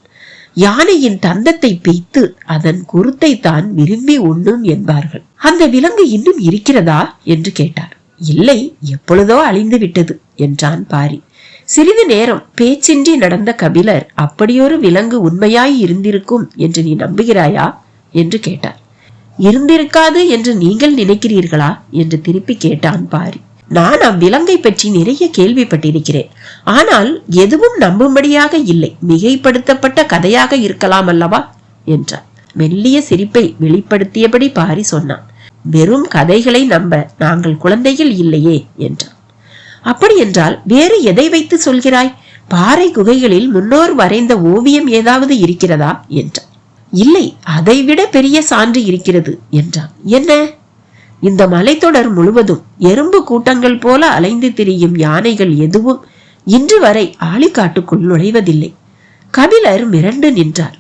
யானையின் தந்தத்தை பிய்த்து அதன் குருத்தை தான் விரும்பி உண்ணும் என்பார்கள். அந்த விலங்கு இன்னும் இருக்கிறதா என்று கேட்டார். இல்லை, எப்பொழுதோ அழிந்து விட்டது என்றான் பாரி. சிறிது நேரம் பேச்சின்றி நடந்த கபிலர், அப்படியொரு விலங்கு உண்மையாய் இருந்திருக்கும் என்று நீ நம்புகிறாயா என்று கேட்டார். இருந்திருக்காது என்று நீங்கள் நினைக்கிறீர்களா என்று திருப்பி கேட்டான் பாரி. நான் அவ்விலங்கை பற்றி நிறைய கேள்விப்பட்டிருக்கிறேன், ஆனால் எதுவும் நம்பும்படியாக இல்லை. மிகைப்படுத்தப்பட்ட கதையாக இருக்கலாம் அல்லவா என்றார். மெல்லிய சிரிப்பை வெளிப்படுத்தியபடி பாரி சொன்னான். வெறும் கதைகளை நம்ப நாங்கள் குழந்தைகள் இல்லையே என்றான். அப்படி என்றால் வேறு எதை வைத்து சொல்கிறாய்? பாறை குகைகளில் முன்னோர் வரைந்த ஓவியம் ஏதாவது இருக்கிறதா என்றார். இல்லை, அதைவிட பெரிய சான்று இருக்கிறது என்றான். என்ன? இந்த மலைத்தொடர் முழுவதும் எறும்பு கூட்டங்கள் போல அலைந்து திரியும் யானைகள் எதுவும் இன்று வரை ஆழிக்காட்டுக்குள் நுழைவதில்லை. கபிலர் மிரண்டு நின்றார்.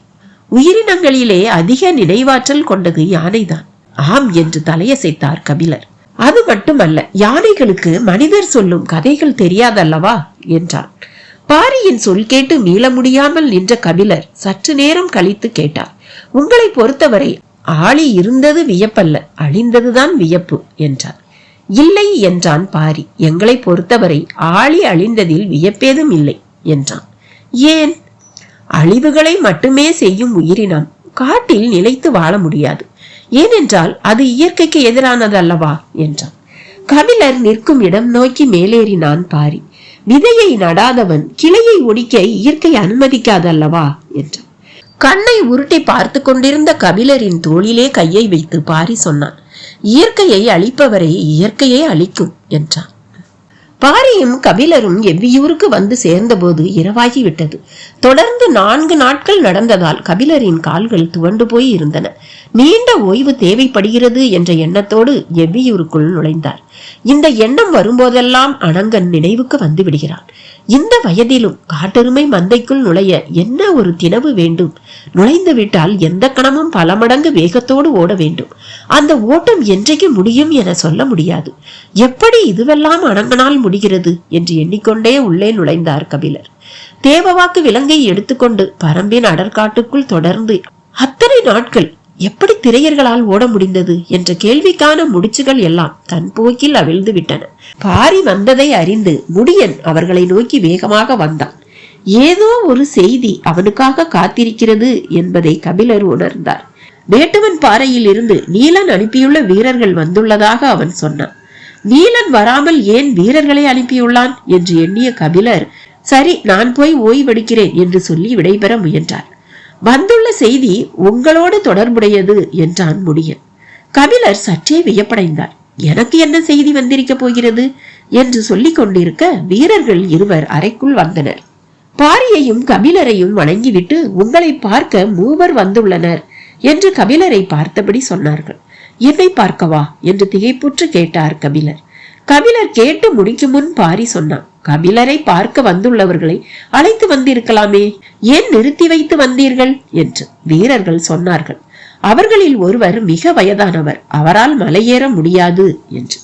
உயிரினங்களிலே அதிக நினைவாற்றல் கொண்டது யானைதான். ஆம் என்று தலையசைத்தார் கபிலர். அது மட்டுமல்ல, யானைகளுக்கு மனிதர் சொல்லும் கதைகள் தெரியாதல்லவா என்றான். பாரியின் சொல் கேட்டு மீள முடியாமல் நின்ற கபிலர் சற்று நேரம் கழித்து கேட்டார். உங்களை பொறுத்தவரை ஆழி இருந்தது வியப்பல்ல, அழிந்ததுதான் வியப்பு என்றார். இல்லை என்றான் பாரி. எங்களை பொறுத்தவரை ஆழி அழிந்ததில் வியப்பேதும் இல்லை என்றான். ஏன்? அழிவுகளை மட்டுமே செய்யும் உயிரினம் காட்டில் நிலைத்து வாழ முடியாது. ஏனென்றால் அது இயற்கைக்கு எதிரானது அல்லவா என்றான். கபிலர் நிற்கும் இடம் நோக்கி மேலேறினான் பாரி. விதையை நடாதவன் கிளையை ஒடிக்க இயற்கை அனுமதிக்காதல்லவா என்றான். கண்ணை உருட்டி பார்த்து கொண்டிருந்த கபிலரின் தோளிலே கையை வைத்து பாரி சொன்னான், இயற்கையை அழிப்பவரை இயற்கையை அழிக்கும் என்றான். பாரியும் கபிலரும் எவ்வியூருக்கு வந்து சேர்ந்தபோது இரவாகிவிட்டது. தொடர்ந்து 4 நாட்கள் நடந்ததால் கபிலரின் கால்கள் துவண்டு போய் இருந்தன. நீண்ட ஓய்வு தேவைப்படுகிறது என்ற எண்ணத்தோடு எவ்வியூருக்குள் நுழைந்தார். இந்த எண்ணம் வரும்போதெல்லாம் அனங்கன் நினைவுக்கு வந்து விடுகிறான். இந்த வயதிலும் காட்டெருமை மந்தைக்குள் நுழைய என்ன ஒரு தினவு வேண்டும். நுழைந்து விட்டால் எந்த கணமும் பல மடங்கு வேகத்தோடு ஓட வேண்டும். அந்த ஓட்டம் என்றைக்கு முடியும் என சொல்ல முடியாது. எப்படி இதுவெல்லாம் அனங்கனால் முடிகிறது என்று எண்ணிக்கொண்டே உள்ளே நுழைந்தார் கபிலர். தேவவாக்கு விலங்கை எடுத்துக்கொண்டு பரம்பின் அடற்காட்டுக்குள் தொடர்ந்து அத்தனை நாட்கள் எப்படி திரையர்களால் ஓட முடிந்தது என்ற கேள்விக்கான முடிச்சுகள் எல்லாம் தன் போக்கில் அவிழ்ந்து விட்டன. பாரி வந்ததை அறிந்து முடியன் அவர்களை நோக்கி வேகமாக வந்தான். ஏதோ ஒரு செய்தி அவனுக்காக காத்திருக்கிறது என்பதை கபிலர் உணர்ந்தார். வேட்டுவன் பாறையில் இருந்து நீலன் அனுப்பியுள்ள வீரர்கள் வந்துள்ளதாக அவன் சொன்னான். நீலன் வராமல் ஏன் வீரர்களை அனுப்பியுள்ளான் என்று எண்ணிய கபிலர், சரி நான் போய் ஓய்வெடுக்கிறேன் என்று சொல்லி விடைபெற முயன்றார். வந்துள்ள செய்தி உங்களோடு தொடர்புடையது என்றான் முடியன். கபிலர் சற்றே வியப்படைந்தார். எனக்கு என்ன செய்தி வந்திருக்க போகிறது என்று சொல்லிக் கொண்டிருக்க வீரர்கள் இருவர் அறைக்குள் வந்தனர். பாரியையும் கபிலரையும் வணங்கிவிட்டு உங்களை பார்க்க 3 வந்துள்ளனர் என்று கபிலரை பார்த்தபடி சொன்னார்கள். என்னை பார்க்கவா என்று திகைப்புற்று கேட்டார் கபிலர். கபிலர் கேட்டு முடிக்கும் முன் பாரி சொன்னான், கபிலரை பார்க்க வந்துள்ளவர்களை அழைத்து வந்திருக்கலாமே, ஏன் நிறுத்தி வைத்து வந்தீர்கள் என்று வீரர்கள் சொன்னார்கள். அவர்களில் ஒருவர் மிக வயதானவர், அவரால் மலையேற முடியாது என்று.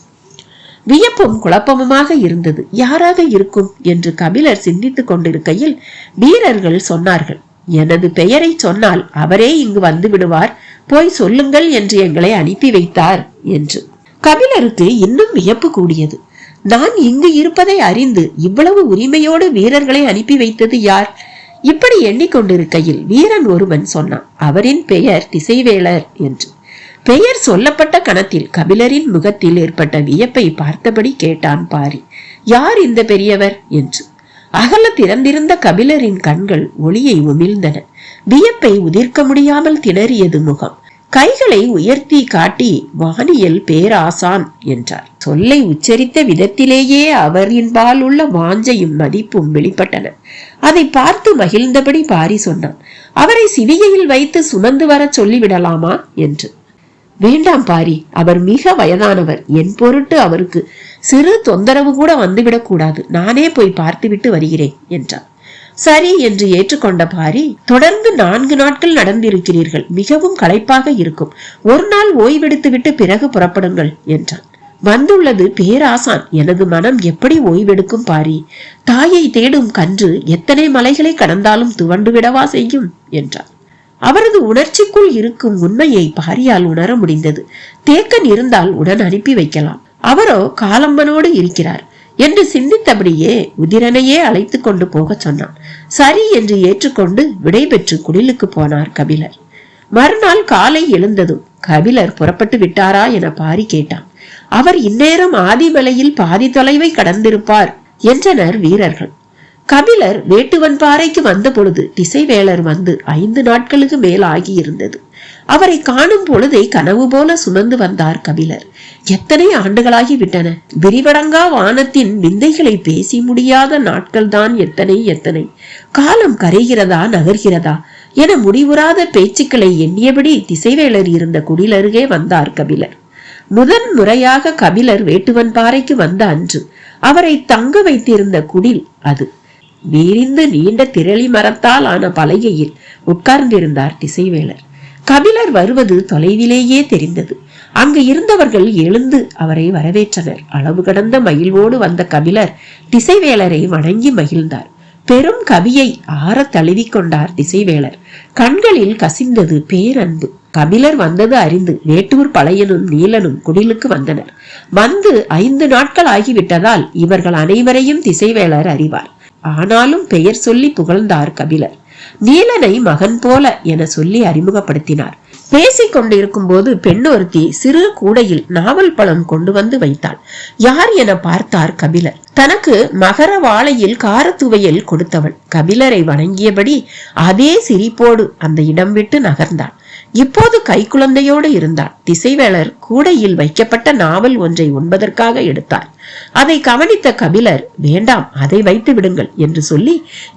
வியப்பும் குழப்பமுமாக இருந்தது. யாராக இருக்கும் என்று கபிலர் சிந்தித்துக் கொண்டிருக்கையில் வீரர்கள் சொன்னார்கள், எனது பெயரை சொன்னால் அவரே இங்கு வந்து விடுவார், போய் சொல்லுங்கள் என்று எங்களை அனுப்பி வைத்தார் என்று. கபிலருக்கு இன்னும் வியப்பு கூடியது. நான் இங்கு இருப்பதை அறிந்து இவ்வளவு உரிமையோடு வீரர்களை அனுப்பி வைத்தது யார்? இப்படி எண்ணிக்கொண்டிருக்கையில் வீரன் ஒருவன் சொன்னான், அவரின் பெயர் திசைவேளர் என்று. பெயர் சொல்லப்பட்ட கணத்தில் கபிலரின் முகத்தில் ஏற்பட்ட வியப்பை பார்த்தபடி கேட்டான் பாரி, யார் இந்த பெரியவர் என்று. அகல திறந்திருந்த கபிலரின் கண்கள் ஒளியை உமிழ்ந்தன. வியப்பை உதிர்க்க முடியாமல் திணறியது முகம். கைகளை உயர்த்தி காட்டி வானியல் பேராசான் என்றார். சொல்லை உச்சரித்த விதத்திலேயே அவரின்பால் உள்ள வாஞ்சையும் மதிப்பும் வெளிப்பட்டன. அதை பார்த்து மகிழ்ந்தபடி பாரி சொன்னான், அவரை சிவிகையில் வைத்து சுமந்து வர சொல்லிவிடலாமா என்று. வேண்டாம் பாரி, அவர் மிக வயதானவர், என் பொருட்டு அவருக்கு சிறு தொந்தரவு கூட வந்துவிடக் கூடாது, நானே போய் பார்த்துவிட்டு வருகிறேன் என்றார். சரி என்று ஏற்றுக்கொண்ட பாரி, தொடர்ந்து 4 நாட்கள் நடந்திருக்கிறீர்கள், மிகவும் களைப்பாக இருக்கும், ஒரு நாள் ஓய்வெடுத்து விட்டு பிறகு புறப்படுங்கள் என்றான். வந்துள்ளது பேராசான், எனது மனம் எப்படி ஓய்வெடுக்கும் பாரி? தாயை தேடும் கன்று எத்தனை மலைகளை கடந்தாலும் துவண்டு விடவா செய்யும் என்றார். அவரது உணர்ச்சிக்குள் இருக்கும் உண்மையை பாரியால் உணர முடிந்தது. தேக்கன் இருந்தால் உடன் அனுப்பி வைக்கலாம், அவரோ காலம்பனோடு இருக்கிறார் என்று சிந்தித்தபடியே உதிரனையே அழைத்து கொண்டு போக சொன்னான். சரி என்று ஏற்றுக்கொண்டு விடைபெற்று குடிலுக்கு போனார் கபிலர். மறுநாள் காலை எழுந்ததும் கபிலர் புறப்பட்டு விட்டாரா என பாரி கேட்டான். அவர் இந்நேரம் ஆதிமலையில் பாதி தொலைவை கடந்திருப்பார் என்றனர் வீரர்கள். கபிலர் வேட்டுவன் பாறைக்கு வந்த பொழுது திசைவேளர் வந்து 5 நாட்களுக்கு மேல் ஆகியிருந்தது. அவரை காணும் பொழுதை கனவு போல சுமந்து வந்தார் கபிலர். எத்தனை ஆண்டுகளாகி விட்டன! விரிவடங்கா வானத்தின் விந்தைகளை பேசி முடியாத நாட்கள் தான் எத்தனை எத்தனை! காலம் கரைகிறதா நகர்கிறதா என முடிவுறாத பேச்சுக்களை எண்ணியபடி திசைவேளர் இருந்த குடிலருகே வந்தார் கபிலர். முதன் முறையாக கபிலர் வேட்டுவன் பாறைக்கு வந்த அன்று அவரை தங்க வைத்திருந்த குடில் அது. விரிந்து நீண்ட திரளி மரத்தால் ஆன பலகையில் உட்கார்ந்திருந்தார் திசைவேளர். கபிலர் வருவது தொலைவிலேயே தெரிந்தது. அங்கு இருந்தவர்கள் எழுந்து அவரை வரவேற்றனர். அளவு கடந்த மகிழ்வோடு வந்த கபிலர் திசைவேளரை வணங்கி மகிழ்ந்தார். பெரும் கவியை ஆற தழுவி கொண்டார் திசைவேளர். கண்களில் கசிந்தது பேரன்பு. கபிலர் வந்தது அறிந்து வேட்டூர் பழையனும் நீலனும் குடிலுக்கு வந்தனர். வந்து 5 நாட்கள் ஆகிவிட்டதால் இவர்கள் அனைவரையும் திசைவேளர் அறிவார். ஆனாலும் பெயர் சொல்லி புகழ்ந்தார் கபிலர். நீலனை மகன் போல என சொல்லி அறிமுகப்படுத்தினார். பேசிக் கொண்டிருக்கும் போது பெண்ணொருத்தி சிறு கூடையில் நாவல் பழம் கொண்டு வந்து வைத்தாள். யார் என பார்த்தார் கபிலர். தனக்கு மகர வாழையில் காரத்துவையல் கொடுத்தவள். கபிலரை வணங்கியபடி அதே சிரிப்போடு அந்த இடம் விட்டு நகர்ந்தாள். இப்போது கைக்குழந்தையோடு இருந்தாள். திசைவேளர் கூடையில் வைக்கப்பட்ட நாவல் ஒன்றை உண்பதற்காக எடுத்தார். அதை கவனித்த கபிலர், வேண்டாம், அதை வைத்து விடுங்கள் என்று சொல்லி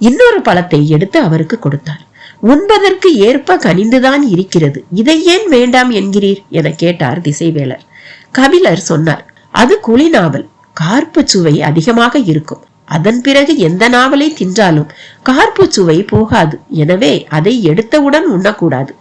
இன்னொரு பழத்தை எடுத்து அவருக்கு கொடுத்தார். உண்பதற்கு ஏற்ப கனிந்துதான் இருக்கிறது, இதை ஏன் வேண்டாம் என்கிறீர் என கேட்டார் திசைவேளர். கபிலர் சொன்னார், அது குழி நாவல், கார்ப்பு சுவை அதிகமாக இருக்கும். அதன் பிறகு எந்த நாவலை தின்றாலும் கார்ப்பு சுவை போகாது. எனவே அதை எடுத்தவுடன் உண்ணக்கூடாது.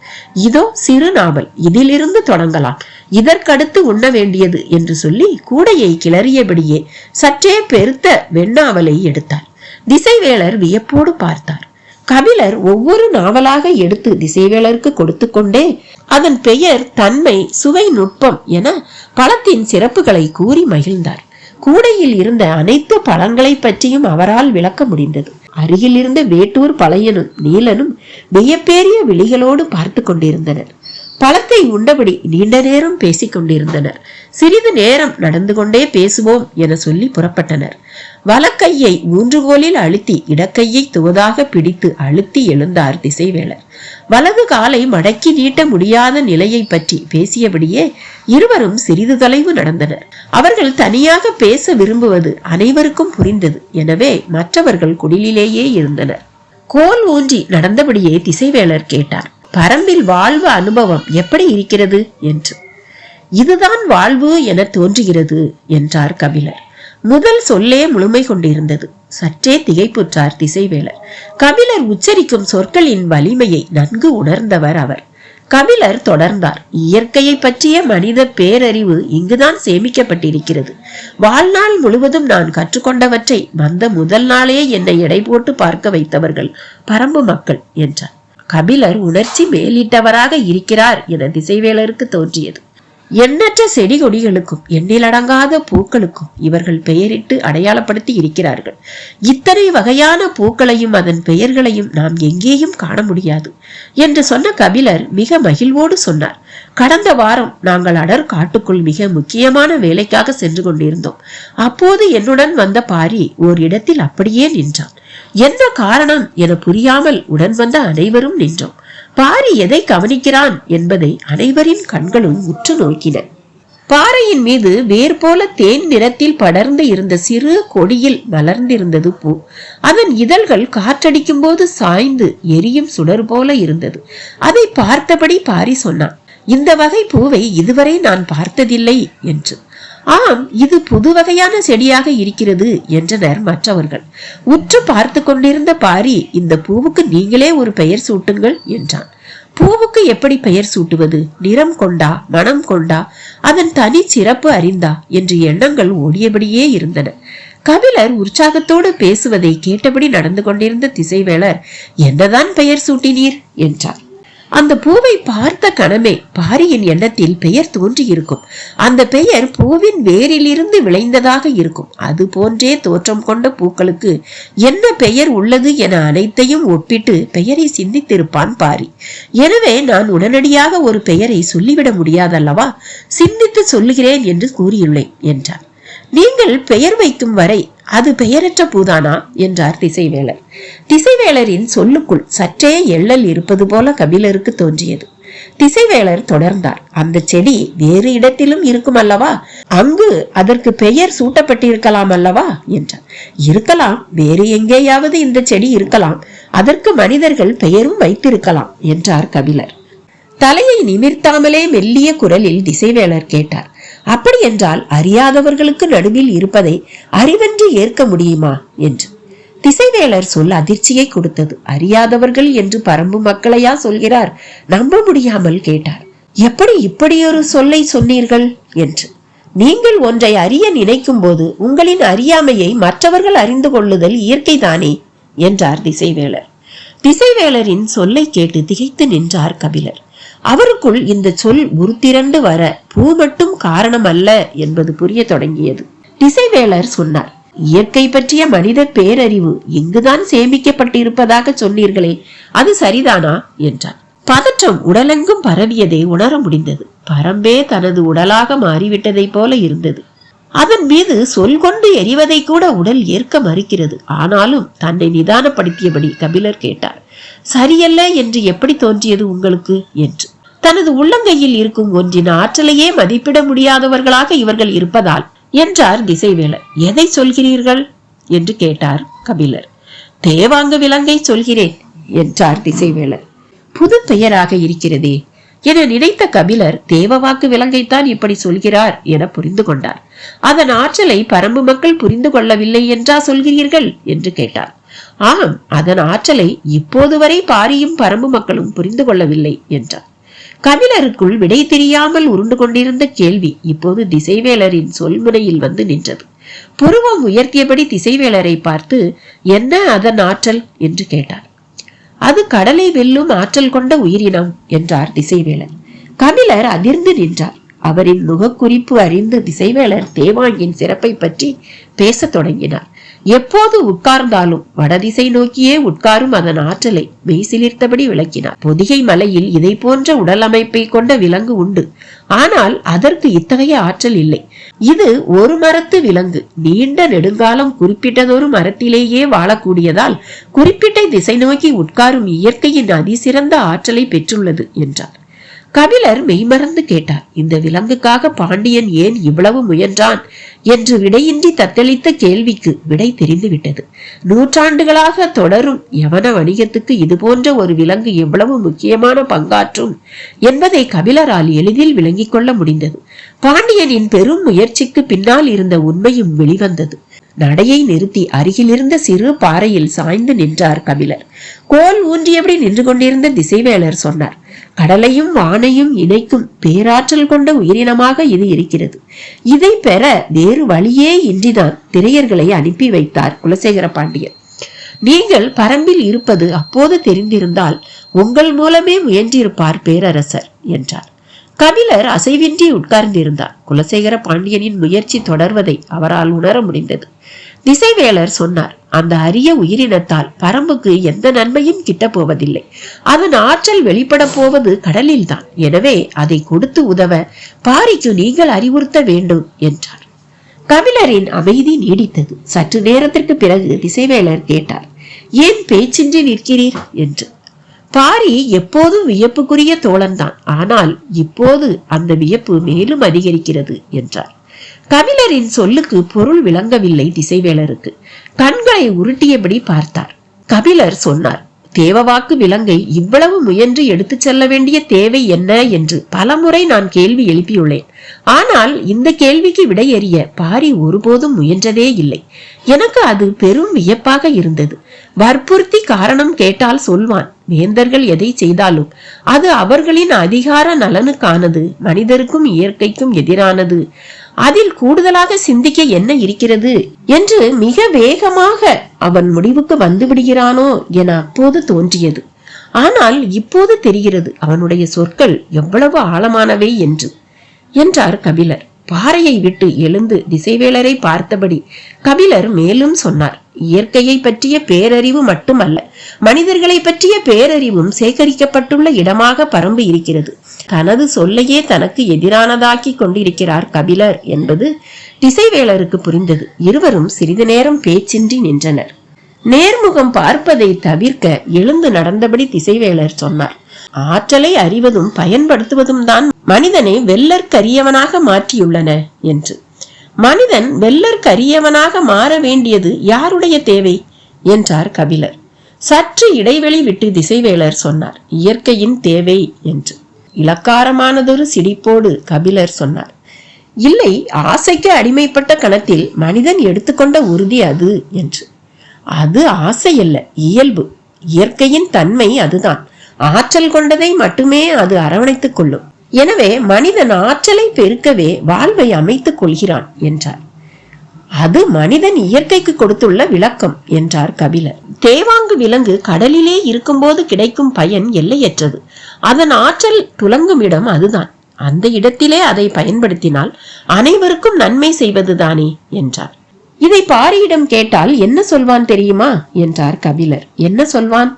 இதோ சிறு நாவல், இதிலிருந்து தொடங்கலாம், இதற்கடுத்து உண்ண வேண்டியது என்று சொல்லி கூடையை கிளறியபடியே சற்றே பெருத்த வெண்ணாவலை எடுத்தார். திசைவேளர் வியப்போடு பார்த்தார். கபிலர் ஒவ்வொரு நாவலாக எடுத்து திசைவேளருக்கு கொடுத்து கொண்டே அதன் பெயர், தன்மை, சுவை, நுட்பம் என பழத்தின் சிறப்புகளை கூறி மகிழ்ந்தார். கூடையில் இருந்த அனைத்து பழங்களை பற்றியும் அவரால் விளக்க முடிந்தது. அருகில் இருந்த வேட்டூர் பழையனும் நீலனும் வியப்பேறிய விழிகளோடு பார்த்து கொண்டிருந்தனர். பழத்தை உண்டபடி நீண்ட நேரம் பேசிக் கொண்டிருந்தனர். சிறிது நேரம் நடந்து கொண்டே பேசுவோம் என சொல்லி புறப்பட்டனர். வலக்கையை ஊன்றுகோலில் அழுத்தி இடக்கையை துவதாக பிடித்து அழுத்தி எழுந்தார் திசைவேளர். வலது காலை மடக்கி நீட்ட முடியாத நிலையை பற்றி பேசியபடியே இருவரும் சிறிது தொலைவு நடந்தனர். அவர்கள் தனியாக பேச விரும்புவது அனைவருக்கும் புரிந்தது. எனவே மற்றவர்கள் குடிலேயே இருந்தனர். கோல் ஊன்றி நடந்தபடியே திசைவேளர் கேட்டார், பரம்பில் வாழ்வு அனுபவம் எப்படி இருக்கிறது என்று. இதுதான் வாழ்வு என தோன்றுகிறது என்றார் கபிலர். முதல் சொல்லே முழுமை கொண்டிருந்தது. சற்றே திகைப்புற்றார் திசைவேளர். கபிலர் உச்சரிக்கும் சொற்களின் வலிமையை நன்கு உணர்ந்தவர் அவர். கபிலர் தொடர்ந்தார், இயற்கையை பற்றிய மனித பேரறிவு இங்குதான் சேமிக்கப்பட்டிருக்கிறது. வாழ்நாள் முழுவதும் நான் கற்றுக்கொண்டவற்றை வந்த முதல் நாளே என்னை எடை போட்டு பார்க்க வைத்தவர்கள் பரம்பு மக்கள் என்றார். கபிலர் உணர்ச்சி மேலிட்டவராக இருக்கிறார் என திசைவேளருக்கு தோன்றியது. எண்ணற்ற செடி கொடிகளுக்கும் எண்ணிலடங்காத பூக்களுக்கும் இவர்கள் பெயரிட்டு அடையாளப்படுத்தி இருக்கிறார்கள். இத்தனை வகையான பூக்களையும் அதன் பெயர்களையும் நாம் எங்கேயும் காண முடியாது என்று சொன்ன கபிலர் மிக மகிழ்வோடு சொன்னார், கடந்த வாரம் நாங்கள் அடர் காட்டுக்குள் மிக முக்கியமான வேலைக்காக சென்று கொண்டிருந்தோம். அப்போது என்னுடன் வந்த பாரி ஓர் இடத்தில் அப்படியே நின்றான். என்ன காரணம் என புரியாமல் உடன் வந்த அனைவரும் நின்றோம். பாரி எதை கவனிக்கிறான் என்பதை அனைவரின் கண்களும் உற்று நோக்கின. பாறையின் மீது வேர் போல தேன் நிறத்தில் படர்ந்து இருந்த சிறு கொடியில் மலர்ந்திருந்தது பூ. அதன் இதழ்கள் காற்றடிக்கும் போது சாய்ந்து எரியும் சுடர் போல இருந்தது. அதை பார்த்தபடி பாரி சொன்னான், இந்த வகை பூவை இதுவரை நான் பார்த்ததில்லை என்று. ஆம், இது புது வகையான செடியாக இருக்கிறது என்றனர் மற்றவர்கள். உற்று பார்த்து கொண்டிருந்த பாரி, இந்த பூவுக்கு நீங்களே ஒரு பெயர் சூட்டுங்கள் என்றான். பூவுக்கு எப்படி பெயர் சூட்டுவது? நிறம் கொண்டா, மனம் கொண்டா, அதன் தனி சிறப்பு அறிந்தா என்று எண்ணங்கள் ஓடியபடியே இருந்தன. கபிலர் உற்சாகத்தோடு பேசுவதை கேட்டபடி நடந்து கொண்டிருந்த திசைவேளர், என்னதான் பெயர் சூட்டினீர் என்றார். அந்த பூவை பார்த்த கணமே பாரியின் எண்ணத்தில் பெயர் தோன்றி இருக்கும். அந்த பெயர் பூவின் வேரிலிருந்து விளைந்ததாக இருக்கும். அது போன்றே தோற்றம் கொண்ட பூக்களுக்கு என்ன பெயர் உள்ளது என அனைத்தையும் ஒப்பிட்டு பெயரை சிந்தித்திருப்பான் பாரி. எனவே நான் உடனடியாக ஒரு பெயரை சொல்லிவிட முடியாதல்லவா, சிந்தித்து சொல்லுகிறேன் என்று கூறியுள்ளேன் என்றார். நீங்கள் பெயர் வைக்கும் வரை அது பெயரற்ற பூதானா என்றார் திசைவேளர். திசைவேளரின் சொல்லுக்குள் சற்றே எள்ளல் இருப்பது போல கபிலருக்கு தோன்றியது. திசைவேளர் தொடர்ந்தார், அந்த செடி வேறு இடத்திலும் இருக்கும் அல்லவா, அங்கு அதற்கு பெயர் சூட்டப்பட்டிருக்கலாம் அல்லவா என்றார். இருக்கலாம், வேறு எங்கேயாவது இந்த செடி இருக்கலாம், அதற்கு மனிதர்கள் பெயரும் வைத்திருக்கலாம் என்றார் கபிலர். தலையை நிமிர்த்தாமலே மெல்லிய குரலில் திசைவேளர் கேட்டார், அப்படி என்றால் அறியாதவர்களுக்கு நடுவில் இருப்பதை அறிவென்று ஏற்க முடியுமா என்று. திசைவேளர் சொல் அதிர்ச்சியை கொடுத்தது. அறியாதவர்கள் என்று பரம்பு மக்களையா சொல்கிறார்? நம்ப முடியாமல் கேட்டார், எப்படி இப்படியொரு சொல்லை சொன்னீர்கள் என்று. நீங்கள் ஒன்றை அறிய நினைக்கும் போது உங்களின் அறியாமையை மற்றவர்கள் அறிந்து கொள்ளுதல் இயற்கைதானே என்றார் திசைவேளர். திசைவேளரின் சொல்லை கேட்டு திகைத்து நின்றார் கபிலர். அவருக்குள் இந்த சொல் உருத்திரண்டு வர பூ மட்டும் காரணம் அல்ல என்பது புரிய தொடங்கியது. திசைவேளர் சொன்னார், இயற்கை பற்றிய மனித பேரறிவு இங்குதான் சேமிக்கப்பட்டிருப்பதாக சொன்னீர்களே, அது சரிதானா என்றார். பதற்றம் உடலெங்கும் பரவியதை உணர முடிந்தது. பரம்பே தனது உடலாக மாறிவிட்டதை போல இருந்தது. அதன் மீது சொல் கொண்டு எரிவதை கூட உடல் ஏற்க மறுக்கிறது. ஆனாலும் தன்னை நிதானப்படுத்தியபடி கபிலர் கேட்டார், சரியல்ல என்று எப்படி தோன்றியது உங்களுக்கு என்று. தனது உள்ளங்கையில் இருக்கும் ஒன்றின் ஆற்றலையே மதிப்பிட முடியாதவர்களாக இவர்கள் இருப்பதால் என்றார் திசைவேலர். எதை சொல்கிறீர்கள் என்று கேட்டார் கபிலர். தேவாங்க விலங்கை சொல்கிறேன் என்றார் திசைவேலர். புது பெயராக இருக்கிறதே என நினைத்த கபிலர் தேவவாக்கு விலங்கைத்தான் இப்படி சொல்கிறார் என புரிந்து கொண்டார். அதன் ஆற்றலை பரம்பு மக்கள் புரிந்து கொள்ளவில்லை என்றா சொல்கிறீர்கள் என்று கேட்டார். ஆம், அதன் ஆற்றலை இப்போது வரை பாரியும் பரம்பு மக்களும் புரிந்து கொள்ளவில்லை என்றார். கபிலருக்குள் விடை தெரியாமல் உருண்டு கொண்டிருந்த கேள்வி இப்போது திசைவேலரின் சொல்முனையில் வந்து நின்றது. புருவம் உயர்த்தியபடி திசைவேலரை பார்த்து, என்ன அதன் ஆற்றல் என்று கேட்டார். அது கடலை வெல்லும் ஆற்றல் கொண்ட உயிரினம் என்றார் திசைவேலர். கபிலர் அதிர்ந்து நின்றார். அவரின் முகக்குறிப்பு அறிந்து திசைவேலர் தேவாங்கின் சிறப்பை பற்றி பேச தொடங்கினார். எப்போது உட்கார்ந்தாலும் வடதிசை நோக்கியே உட்காரும் அதன் ஆற்றலை மெய்சிலிர்த்தபடி விளக்கினார். பொதிகை மலையில் இதை போன்ற உடல் அமைப்பை கொண்ட விலங்கு உண்டு. ஆனால் அதற்கு இத்தகைய ஆற்றல் இல்லை. இது ஒரு மரத்து விலங்கு. நீண்ட நெடுங்காலம் குறிப்பிட்டதொரு மரத்திலேயே வாழக்கூடியதால் குறிப்பிட்ட திசை நோக்கி உட்காரும் இயற்கையின் அதிசிறந்த ஆற்றலை பெற்றுள்ளது என்றார். கபிலர் மெய்மறந்து கேட்டார். இந்த விலங்குக்காக பாண்டியன் ஏன் இவ்வளவு முயன்றான் என்று விடையின்றி தத்தளித்த கேள்விக்கு விடை தெரிந்துவிட்டது. நூற்றாண்டுகளாக தொடரும் யவன வணிகத்துக்கு இது போன்ற ஒரு விலங்கு எவ்வளவு முக்கியமான பங்காற்றும் என்பதை கபிலரால் எளிதில் விளங்கிக் கொள்ள முடிந்தது. பாண்டியனின் பெரும் முயற்சிக்கு பின்னால் இருந்த உண்மையும் வெளிவந்தது. நடையை நிறுத்தி அருகில் இருந்த சிறு பாறையில் சாய்ந்து நின்றார் கபிலர். கோல் ஊன்றியபடி நின்று கொண்டிருந்த திசைவேலர் சொன்னார், கடலையும் வானையும் இணைக்கும் பேராற்றல் கொண்ட உயிரினமாக இது இருக்கிறது. இதை பெற வேறு வழியே இன்றிதான் திரையர்களை அனுப்பி வைத்தார் குலசேகர பாண்டியர். நீங்கள் பரம்பில் இருப்பது அப்போது தெரிந்திருந்தால் உங்கள் மூலமே முயன்றிருப்பார் பேரரசர் என்றார். கபிலர் அசைவின்றி உட்கார்ந்திருந்தார். குலசேகர பாண்டியனின் முயற்சி தொடர்வதை அவரால் உணர முடிந்தது. திசைவேலர் சொன்னார், அந்த அரிய உயிரினத்தால் பரம்புக்கு எந்த நன்மையும் கிட்ட போவதில்லை. அதன் ஆற்றல் வெளிப்பட போவது கடலில் தான். எனவே அதை கொடுத்து உதவ பாரிக்கு நீங்கள் அறிவுறுத்த வேண்டும் என்றார். கபிலரின் அமைதி நீடித்தது. சற்று நேரத்திற்கு பிறகு திசைவேலர் கேட்டார், ஏன் பேச்சின்றி நிற்கிறீர் என்று. பாரி எப்போதும் வியப்புக்குரிய தோழன்தான். ஆனால் இப்போது அந்த வியப்பு மேலும் அதிகரிக்கிறது என்றார். கபிலரின் சொல்லுக்கு பொருள் விளங்கவில்லை திசைவேலருக்கு. கண்களை உருட்டியபடி பார்த்தார். கபிலர் சொன்னார், தேவவாக்கு விலங்கை இவ்வளவு முயன்று எடுத்துச் செல்ல வேண்டிய தேவை என்ன என்று பலமுறை நான் கேள்வி எழுப்பியுள்ளேன். ஆனால் இந்த கேள்விக்கு விடையறிய பாரி ஒருபோதும் முயன்றதே இல்லை. எனக்கு அது பெரும் வியப்பாக இருந்தது. வற்புறுத்தி காரணம் கேட்டால் சொல்வான். வேந்தர்கள் எதை செய்தாலும் அது அவர்களின் அதிகார நலனுக்கானது, மனிதருக்கும் இயற்கைக்கும் எதிரானது. அதில் கூடுதலாக சிந்திக்க என்ன இருக்கிறது என்று மிக வேகமாக அவன் முடிவுக்கு வந்து விடுகிறானோ என அப்போது தோன்றியது. ஆனால் இப்போது தெரிகிறது அவனுடைய சொற்கள் எவ்வளவு ஆழமானவை என்று என்றார் கபிலர். பாறையை விட்டு எழுந்து திசைவேலரை பார்த்தபடி கபிலர் மேலும் சொன்னார், இயற்கையை பற்றிய பேரறிவு மட்டுமல்ல, மனிதர்களை பற்றிய பேரறிவும் சேகரிக்கப்பட்டுள்ள இடமாக பரம்பு இருக்கிறது. தனது சொல்லையே தனக்கு எதிரானதாக்கி கொண்டிருக்கிறார் கபிலர் என்பது திசைவேலருக்கு புரிந்தது. இருவரும் சிறிது நேரம் பேச்சின்றி நின்றனர். நேர்முகம் பார்ப்பதை தவிர்க்க எழுந்து நடந்தபடி திசைவேலர் சொன்னார், ஆற்றலை அறிவதும் பயன்படுத்துவதும் தான் மனிதனை வெல்லற்கரியவனாக மாற்றியுள்ளன என்று. மனிதன் வெல்லற்கரியவனாக மாற வேண்டியது யாருடைய தேவை என்றார் கபிலர். சற்று இடைவெளி விட்டு திசைவேலர் சொன்னார், இயற்கையின் தேவை என்று. இலக்காரமானதொரு சிரிப்போடு கபிலர் சொன்னார், இல்லை, ஆசைக்கு அடிமைப்பட்ட கணத்தில் மனிதன் எடுத்துக்கொண்ட உறுதி அது என்று. அது ஆசை அல்ல, இயல்பு. இயற்கையின் தன்மை அதுதான். ஆற்றல் கொண்டதை மட்டுமே அது அரவணைத்துக் கொள்ளும். எனவே மனிதன் ஆற்றலை பெருக்கவே வாழ்வை அமைத்துக் கொள்கிறான் என்றார். அது மனிதன் இயற்கைக்கு கொடுத்துள்ள விளக்கம் என்றார் கபிலர். தேவாங்கு விலங்கு கடலிலே இருக்கும்போது கிடைக்கும் பயன் எல்லையற்றது. அதன் ஆற்றல் துலங்கும் இடம் அதுதான். அந்த இடத்திலே அதை பயன்படுத்தினால் அனைவருக்கும் நன்மை செய்வதுதானே என்றார். இதை பாரியிடம் கேட்டால் என்ன சொல்வான் தெரியுமா என்றார் கபிலர். என்ன சொல்வான்?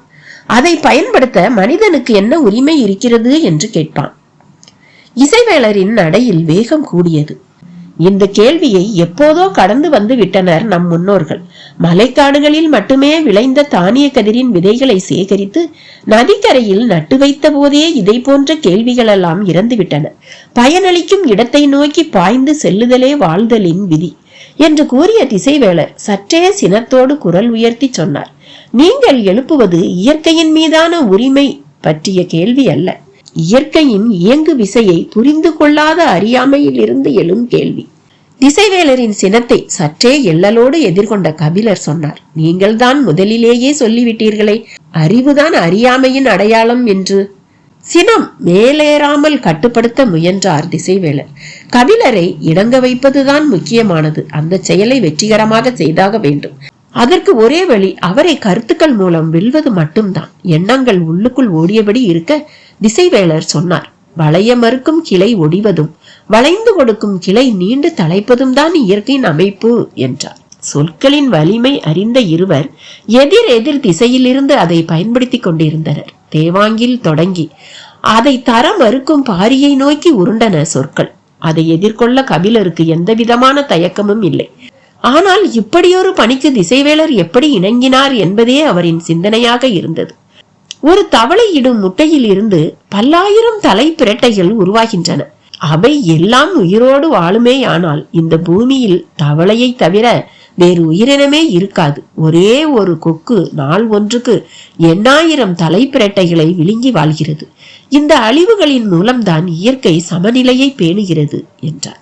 அதை பயன்படுத்த மனிதனுக்கு என்ன உரிமை இருக்கிறது என்று கேட்பான். இசைவேளரின் நடையில் வேகம் கூடியது. இந்த கேள்வியை எப்போதோ கடந்து வந்து விட்டனர் நம் முன்னோர்கள். மலைக்காடுகளில் மட்டுமே விளைந்த தானிய கதிரின் விதைகளை சேகரித்து நதிக்கரையில் நட்டு வைத்த போதே இதை போன்ற கேள்விகளெல்லாம் இறந்துவிட்டன. பயனளிக்கும் இடத்தை நோக்கி பாய்ந்து செல்லுதலே வாழ்தலின் விதி என்று கூறிய திசைவேளர் சற்றே சினத்தோடு குரல் உயர்த்தி சொன்னார். நீங்கள் எழுப்புவது இயற்கையின் மீதான உரிமை பற்றிய கேள்வி அல்ல, இயற்கையின் இயங்கு விசையை புரிந்து கொள்ளாத அறியாமையில் இருந்து எழும் கேள்வி. திசைவேலரின் சினத்தை சற்றே எள்ளலோடு எதிர்கொண்ட கபிலர் சொன்னார். நீங்கள் தான் முதலிலேயே சொல்லிவிட்டீர்களே, அறிவுதான் அறியாமையின் அடையாளம் என்று. சினம் மேலேறாமல் கட்டுப்படுத்த முயன்றார் திசைவேலர். கபிலரை இடங்க வைப்பதுதான் முக்கியமானது. அந்த செயலை வெற்றிகரமாக செய்தாக வேண்டும். அதற்கு ஒரே வழி அவரை கருத்துக்கள் மூலம் வெல்வது மட்டும்தான். எண்ணங்கள் உள்ளுக்குள் ஓடியபடி இருக்க திசைவேளர் சொன்னார். வளைய மறுக்கும் கிளை ஒடிவதும் வளைந்து கொடுக்கும் கிளை நீண்டு தலைப்பதும் தான் இயற்கையின் அமைப்பு என்றார். சொற்களின் வலிமை அறிந்த இருவர் எதிர் எதிர் திசையிலிருந்து அதை பயன்படுத்தி கொண்டிருந்தனர். தேவாங்கில் தொடங்கி அதை தர மறுக்கும் பாரியை நோக்கி உருண்டன சொற்கள். அதை எதிர்கொள்ள கபிலருக்கு எந்த விதமான தயக்கமும் இல்லை. ஆனால் இப்படியொரு பணிக்கு திசைவேளர் எப்படி இணங்கினார் என்பதே அவரின் சிந்தனையாக இருந்தது. ஒரு தவளை இடும் முட்டையில் இருந்து பல்லாயிரம் தலை பிரட்டைகள் உருவாகின்றன. அவை எல்லாம் உயிரோடு வாழுமேயானால் இந்த பூமியில் தவளையை தவிர வேறு உயிரினமே இருக்காது. ஒரே ஒரு கொக்கு நாள் ஒன்றுக்கு 8000 தலை பிரட்டைகளை விழுங்கி வாழ்கிறது. இந்த அழிவுகளின் மூலம்தான் இயற்கை சமநிலையை பேணுகிறது என்றார்.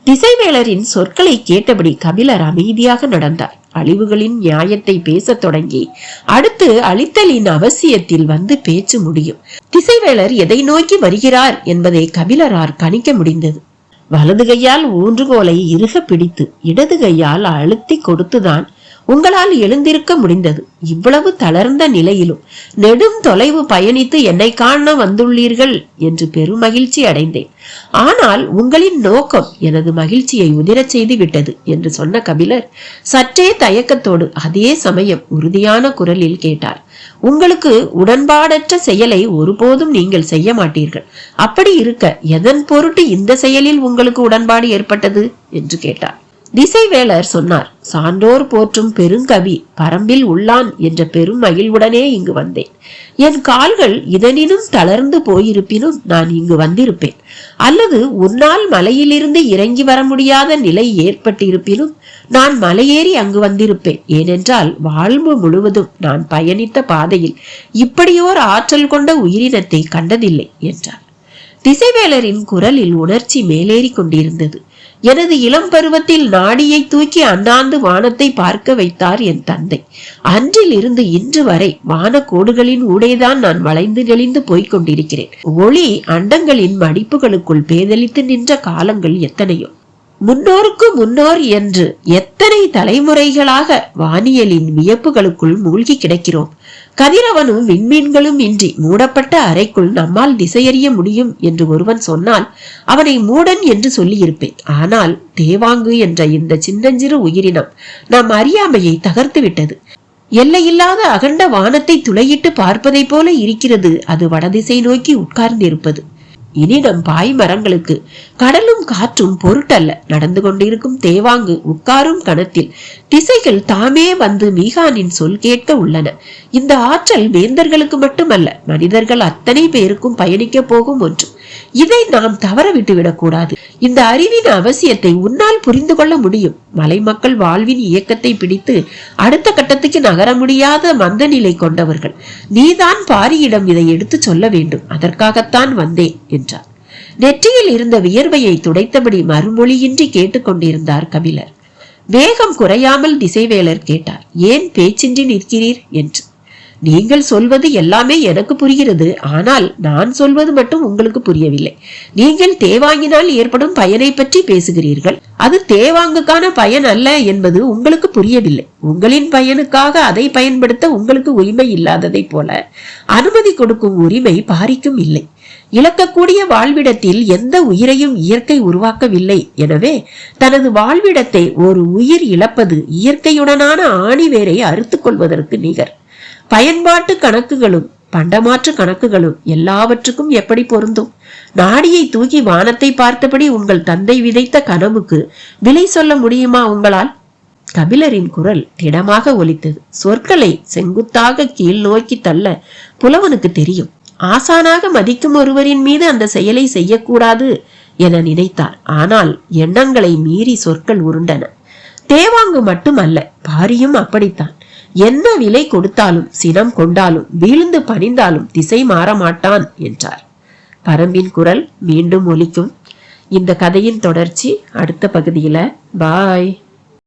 திசைவேளரின் சொற்களை கேட்டபடி கபிலர் அமைதியாக நடந்தார். அழிவுகளின் நியாயத்தை பேசத் தொடங்கி அடுத்து அழித்தலின் அவசியத்தில் வந்து பேச்சு முடியும். திசைவேளர் எதை நோக்கி வருகிறார் என்பதை கபிலரார் கணிக்க முடிந்தது. வலது கையால் ஊன்றுகோலை இறுக பிடித்து இடது கையால் அழுத்தி கொடுத்துதான் உங்களால் எழுந்திருக்க முடிந்தது. இவ்வளவு தளர்ந்த நிலையிலும் நெடும் தொலைவு பயணித்து என்னை காண வந்துள்ளீர்கள் என்று பெருமகிழ்ச்சி அடைந்தேன். ஆனால் உங்களின் நோக்கம் எனது மகிழ்ச்சியை உதிரச் செய்து விட்டது என்று சொன்ன கபிலர் சற்றே தயக்கத்தோடு அதே சமயம் உறுதியான குரலில் கேட்டார். உங்களுக்கு உடன்பாடற்ற செயலை ஒருபோதும் நீங்கள் செய்ய மாட்டீர்கள். அப்படி இருக்க எதன் பொருட்டு இந்த செயலில் உங்களுக்கு உடன்பாடு ஏற்பட்டது என்று கேட்டார். திசைவேளர் சொன்னார். சான்றோர் போற்றும் பெருங்கவி பரம்பில் உள்ளான் என்ற பெரும் மகிழ்வுடனே இங்கு வந்தேன். என் கால்கள் இதனினும் தளர்ந்து போயிருப்பினும் நான் இங்கு வந்திருப்பேன். அல்லது உன்னால் மலையிலிருந்து இறங்கி வர முடியாத நிலை ஏற்பட்டிருப்பினும் நான் மலையேறி அங்கு வந்திருப்பேன். ஏனென்றால் வாழ்வு முழுவதும் நான் பயணித்த பாதையில் இப்படியோர் ஆற்றல் கொண்ட உயிரினத்தை கண்டதில்லை என்றார். திசைவேளரின் குரலில் உணர்ச்சி மேலேறி கொண்டிருந்தது. எனது இளம் பருவத்தில் நாடியை தூக்கி அண்ணாந்து வானத்தை பார்க்க வைத்தார் என் தந்தை. அன்றில் இருந்து இன்று வரை வானக்கோடுகளின் ஊடேதான் நான் வளைந்து நெளிந்து போய்க் கொண்டிருக்கிறேன். ஒளி அண்டங்களின் மடிப்புகளுக்குள் பேதலித்து நின்ற காலங்கள் எத்தனையோ. முன்னோருக்கு முன்னோர் என்று எத்தனை தலைமுறைகளாக வானியலின் வியப்புகளுக்குள் மூழ்கி கிடக்கிறோம். கதிரவனும் விண்மீன்களும் இன்றி மூடப்பட்ட அறைக்குள் நம்மால் திசையறிய முடியும் என்று ஒருவன் சொன்னால் அவனை மூடன் என்று சொல்லி இருப்பேன். ஆனால் தேவாங்கு என்ற இந்த சின்னஞ்சிறு உயிரினம் நம் அறியாமையை தகர்த்து விட்டது. எல்லையில்லாத அகண்ட வானத்தை துளையிட்டு பார்ப்பதை போல இருக்கிறது அது வடதிசை நோக்கி உட்கார்ந்திருப்பது. இனி நம் பாய் மரங்களுக்கு கடலும் காற்றும் பொருட்டல்ல. நடந்து கொண்டிருக்கும் தேவாங்கு உட்காரும் கணத்தில் திசைகள் தாமே வந்து மீகானின் சொல் கேட்க உள்ளன. இந்த ஆற்றல் வேந்தர்களுக்கு மட்டுமல்ல, மனிதர்கள் அத்தனை பேருக்கும் பயணிக்க போகும் ஒன்று. இதை நாம் தவற விட்டுவிடக் கூடாது. இந்த அறிவின் அவசியத்தை உன்னால் புரிந்து கொள்ள முடியும். மலை மக்கள் வாழ்வின் இயக்கத்தை பிடித்து அடுத்த கட்டத்துக்கு நகர முடியாத மந்த நிலை கொண்டவர்கள். நீதான் பாரியிடம் இதை எடுத்து சொல்ல வேண்டும். அதற்காகத்தான் வந்தேன் என்றார். நெற்றியில் இருந்த வியர்வையை துடைத்தபடி மறுமொழியின்றி கேட்டுக்கொண்டிருந்தார் கபிலர். வேகம் குறையாமல் திசைவேளர் கேட்டார். ஏன் பேச்சின்றி நிற்கிறீர் என்று. நீங்கள் சொல்வது எல்லாமே எனக்கு புரிகிறது. ஆனால் நான் சொல்வது மட்டும் உங்களுக்கு புரியவில்லை. நீங்கள் தேவாங்கினால் ஏற்படும் பயனை பற்றி பேசுகிறீர்கள். அது தேவாங்குக்கான பயன் அல்ல என்பது உங்களுக்கு புரியவில்லை. உங்களின் பயனுக்காக அதை பயன்படுத்த உங்களுக்கு உரிமை இல்லாததை போல அனுமதி கொடுக்கும் உரிமை பாரிக்கும் இல்லை. இழக்கக்கூடிய வாழ்விடத்தில் எந்த உயிரையும் இயற்கை உருவாக்கவில்லை. எனவே தனது வாழ்விடத்தை ஒரு உயிர் இழப்பது இயற்கையுடனான ஆணிவேரை அறுத்துக் கொள்வதற்கு நிகர். பயன்பாட்டு கணக்குகளும் பண்டமாற்று கணக்குகளும் எல்லாவற்றுக்கும் எப்படி பொருந்தும்? நாடியை தூக்கி வானத்தை பார்த்தபடி உங்கள் தந்தை விதைத்த கனவுக்கு விலை சொல்ல முடியுமா உங்களால்? கபிலரின் குரல் திடமாக ஒலித்தது. சொற்களை செங்குத்தாக கீழ் நோக்கி தள்ள புலவனுக்கு தெரியும். ஆசானாக மதிக்கும் ஒருவரின் மீது அந்த செயலை செய்யக்கூடாது என நினைத்தார். ஆனால் எண்ணங்களை மீறி சொற்கள் உருண்டன. தேவாங்கு மட்டுமல்ல, பாரியும் அப்படித்தான். என்ன விலை கொடுத்தாலும் சினம் கொண்டாலும் வீழ்ந்து பணிந்தாலும் திசை மாறமாட்டான் என்றார். பரம்பின் குரல் மீண்டும் ஒலிக்கும். இந்த கதையின் தொடர்ச்சி அடுத்த பகுதியில. பாய்.